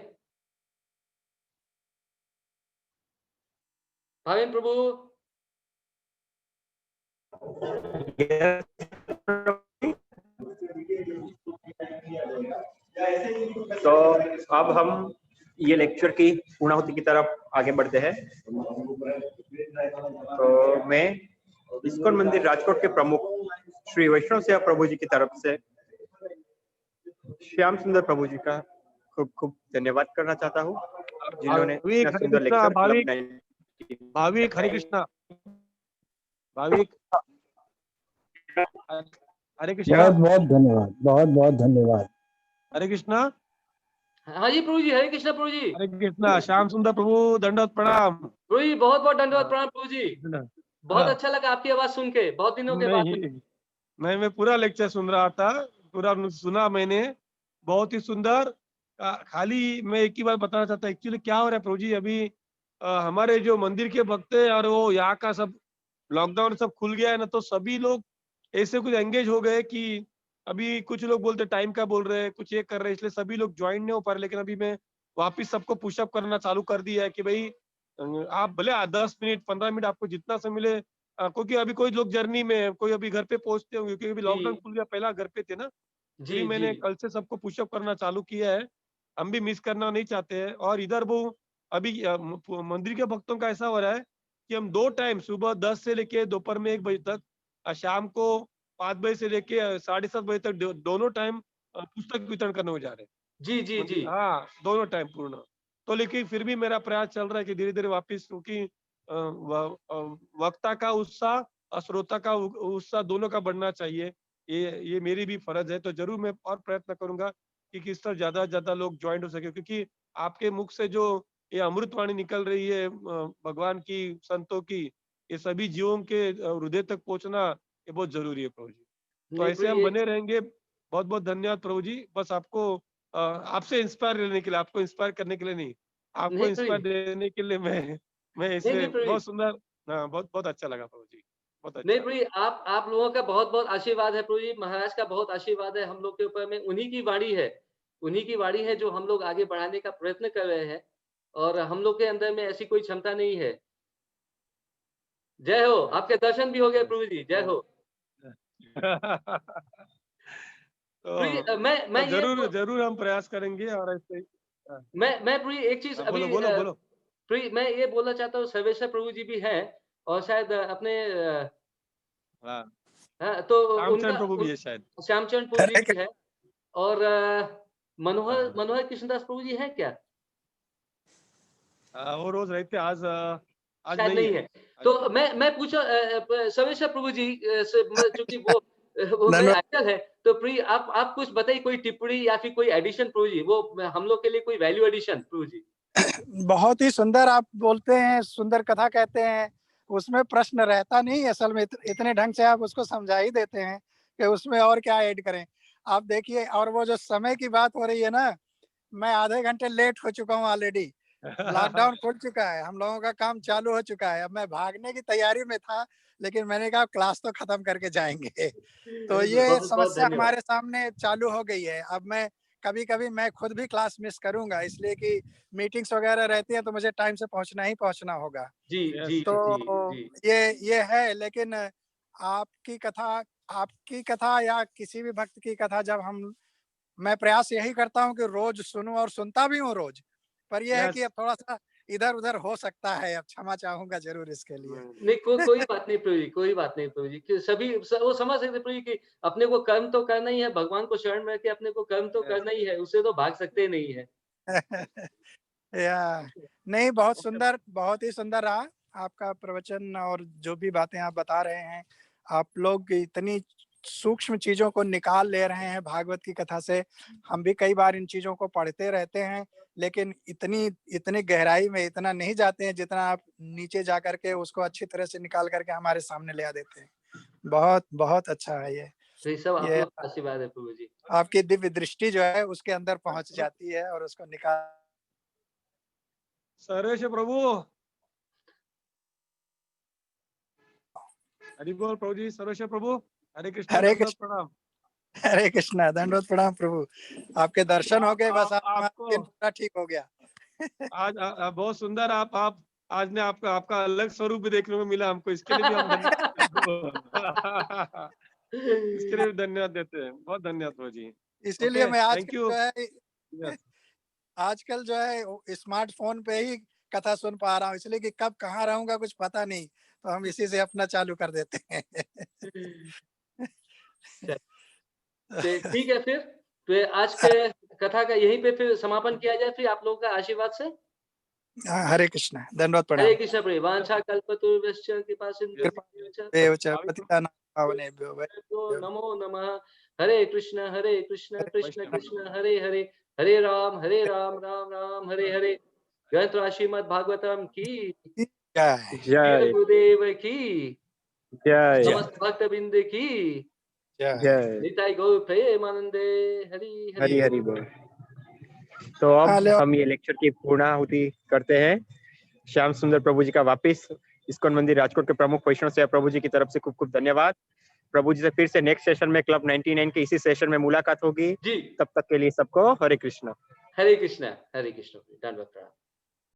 भावेन प्रभु। तो अब हम ये लेक्चर की पूर्णाहुति की तरफ आगे बढ़ते हैं। तो मैं इस्कॉन मंदिर राजकोट के प्रमुख श्री वैष्णव सेवा प्रभु जी की तरफ से श्याम सुंदर प्रभु जी का खूब खूब धन्यवाद करना चाहता हूँ, जिन्होंने इतना सुंदर लेक्चर भाविक हरे कृष्णा, भाविक हरे कृष्णा। बहुत बहुत धन्यवाद, बहुत बहुत धन्यवाद। हरे कृष्णा। हाँ जी प्रभु जी, हरे कृष्णा प्रभु जी। हरे कृष्णा। श्याम सुंदर प्रभु दंडवत प्रणाम। प्रभु जी बहुत बहुत दंडवत प्रणाम प्रभु जी। बहुत अच्छा लगा आपकी आवाज सुन के, बहुत दिनों के बाद। नहीं, मैं पूरा लेक्चर सुन रहा था, पूरा सुना मैंने, बहुत ही सुंदर। खाली मैं एक ही बात बताना चाहता, एक्चुअली क्या हो रहा है प्रभु जी, अभी हमारे जो मंदिर के भक्त है और वो यहाँ का सब लॉकडाउन सब खुल गया है ना, तो सभी लोग ऐसे कुछ एंगेज हो गए कि अभी कुछ लोग बोलते टाइम का बोल रहे हैं, कुछ ये कर रहे हैं, इसलिए सभी लोग ज्वाइन नहीं हो पा रहे। लेकिन अभी मैं वापिस सबको पुशअप करना चालू कर दिया है कि भाई आप भले 10 मिनट 15 मिनट आपको जितना समय मिले, क्योंकि अभी कोई लोग जर्नी में, कोई अभी घर पे पहुंचते होंगे, क्योंकि अभी लॉकडाउन खुल गया, पहला घर पे थे ना, इसलिए मैंने कल से सबको पुशअप करना चालू किया है। हम भी मिस करना नहीं चाहते हैं। और इधर वो अभी मंदिर के भक्तों का ऐसा हो रहा है कि हम 2 टाइम, सुबह 10 से लेके दोपहर में 1 बजे तक, शाम को 5 बजे से लेके 7:30 बजे तक दोनों टाइम पुस्तक वितरण करने को जा रहे हैं। जी जी जी। हाँ, दोनों टाइम पूर्ण। तो लेकिन फिर भी मेरा प्रयास चल रहा है कि धीरे धीरे वापिस, क्योंकि वक्ता का उत्साह और श्रोता का उत्साह दोनों का बढ़ना चाहिए। ये मेरी भी फर्ज है। तो जरूर मैं और प्रयत्न करूंगा कि किस तरह ज्यादा से ज्यादा लोग ज्वाइन हो सके, क्योंकि आपके मुख से जो ये अमृतवाणी निकल रही है भगवान की, संतों की, ये सभी जीवों के हृदय तक पहुंचना ये बहुत जरूरी है प्रभु जी। तो ऐसे हम बने रहेंगे। बहुत बहुत धन्यवाद प्रभु जी। बस आपको आपसे इंस्पायर लेने के लिए, आपको इंस्पायर करने के लिए नहीं, आपको इंस्पायर देने के लिए मैं इसे बहुत सुंदर, हाँ, बहुत बहुत अच्छा लगा प्रभु जी, बहुत अच्छा। नहीं प्रभु जी, आप लोगों का बहुत बहुत आशीर्वाद है प्रभु जी, महाराज का बहुत आशीर्वाद है हम लोग के ऊपर में। उन्हीं की वाणी है, उन्हीं की वाणी है जो हम लोग आगे बढ़ाने का प्रयत्न कर रहे हैं, और हम लोग के अंदर में ऐसी कोई क्षमता नहीं है। जय हो। आपके दर्शन भी हो गए प्रभु जी, जय हो। तो मैं जरूर हम प्रयास करेंगे। और ऐसे मैं प्रभु एक चीज अभी बोलो। मैं ये बोलना चाहता हूँ, सर्वेश्वर प्रभु जी भी हैं, और शायद अपने तो श्यामचंद्र प्रभु भी है शायद, श्यामचंद्र प्रभु जी भी है, और मनोहर कृष्णदास प्रभु जी है क्या? वो रोज रहते, आज शायद नहीं है। तो मैं पूछा सर्वेश्वर प्रभु जी से, चूंकि वो मेरे आइडल है, तो प्रिय आप कुछ बताइए, कोई टिप्पणी या फिर कोई एडिशन प्रभु जी, वो हम लोग के लिए कोई वैल्यू एडिशन प्रभु जी। बहुत ही सुंदर आप बोलते हैं, सुंदर कथा कहते हैं, उसमें प्रश्न रहता नहीं, असल में इतने ढंग से आप उसको समझा ही देते हैं कि उसमें और क्या ऐड करें। आप देखिए, और वो जो समय की बात हो रही है ना, मैं आधे घंटे लेट हो चुका हूँ ऑलरेडी, लॉकडाउन खुल चुका है, हम लोगों का काम चालू हो चुका है। अब मैं भागने की तैयारी में था, लेकिन मैंने कहा क्लास तो खत्म करके जाएंगे। तो ये बहुत बहुत समस्या धन्यवाद। हमारे सामने चालू हो गई है। अब मैं कभी-कभी मैं खुद भी क्लास मिस करूंगा, इसलिए कि मीटिंग्स वगैरह रहती है तो मुझे टाइम से पहुंचना ही पहुंचना होगा। जी Yes. जी तो जी जी ये है, लेकिन आपकी कथा आपकी कथा या किसी भी भक्त की कथा जब मैं प्रयास यही करता हूँ कि रोज सुनूं और सुनता भी हूँ रोज। पर यह है कि Yes. अब थोड़ा-सा इधर-उधर हो सकता है, अब क्षमा चाहूँगा ज़रूर इसके लिए। नहीं कोई बात नहीं प्रभु जी, कोई बात नहीं प्रभु जी कि सभी वो समझ सकते प्रभु जी कि अपने को कर्म तो करना ही है, भगवान को शरण में के अपने को कर्म तो Yes. करना ही है, उससे तो भाग सकते नहीं है। या नहीं, बहुत ही सुंदर रहा आपका प्रवचन और जो भी बातें आप बता रहे हैं। आप लोग इतनी सूक्ष्म चीज़ों को निकाल ले रहे हैं भागवत की कथा से। हम भी कई बार इन चीज़ों को पढ़ते रहते हैं, लेकिन इतनी गहराई में इतना नहीं जाते हैं जितना आप नीचे जा कर के उसको अच्छी तरह से निकाल करके हमारे सामने ले आ देते हैं। बहुत, बहुत अच्छा है ये। तो ये सब आप ये लोग का आशीर्वाद है प्रभु जी। आपकी दिव्य दृष्टि जो है उसके अंदर पहुँच जाती है और उसको निकाल सर्वेश प्रभु, हरि बोल प्रभु जी, सर्वेश प्रभु, हरे कृष्ण, हरे दंडवत प्रणाम। हरे कृष्णा, दंडवत प्रणाम प्रभु। आपके दर्शन हो गए, बस हमारा आपको दिन पूरा ठीक हो गया। आज बहुत सुंदर आप आज ने आपका अलग स्वरूप भी देखने को मिला हमको, इसके लिए भी हम धन्यवाद इसके लिए भी धन्यवाद देते हैं, बहुत धन्यवाद प्रभु जी। इसीलिए ओके, मैं थैंक यू। आजकल जो है स्मार्टफ़ोन पे ही कथा सुन पा रहा हूँ, इसलिए कि कब कहाँ रहूँगा कुछ पता नहीं, तो हम इसी से अपना चालू कर देते हैं। ठीक है फिर आज के कथा का यहीं पे फिर समापन किया जाए फिर आप लोगों का आशीर्वाद से। हरे कृष्णा, दंडवत हरे प्रणाम। कृष्ण प्रभु, वांछा कल्पतरुभ्यश्च कृपा सिंधु कृपादेव च पतितानां पावनेभ्यो नमो नमः। हरे कृष्ण कृष्ण वैष्णव कृष्ण हरे हरे, हरे राम राम राम हरे हरे। ग्रंथ श्रीमद् भागवतम की, जय जय गुरुदेव की, जय समस्त भक्त बिंद की, जय। जय निताई गौर प्रेमानंदे। हरि हरि हरि बोल। तो अब हेलो। हम ये लेक्चर की पूर्णाहुति करते हैं। श्याम सुंदर प्रभु जी का वापिस इस्कॉन मंदिर राजकोट के प्रमुख वैष्णव सेवा प्रभु जी की तरफ से खूब खूब धन्यवाद। प्रभु जी से फिर से नेक्स्ट सेशन में क्लब 99 के इसी सेशन में मुलाकात होगी। जी, तब तक के लिए सबको हरे कृष्ण। हरे कृष्ण दंडवत प्रणाम।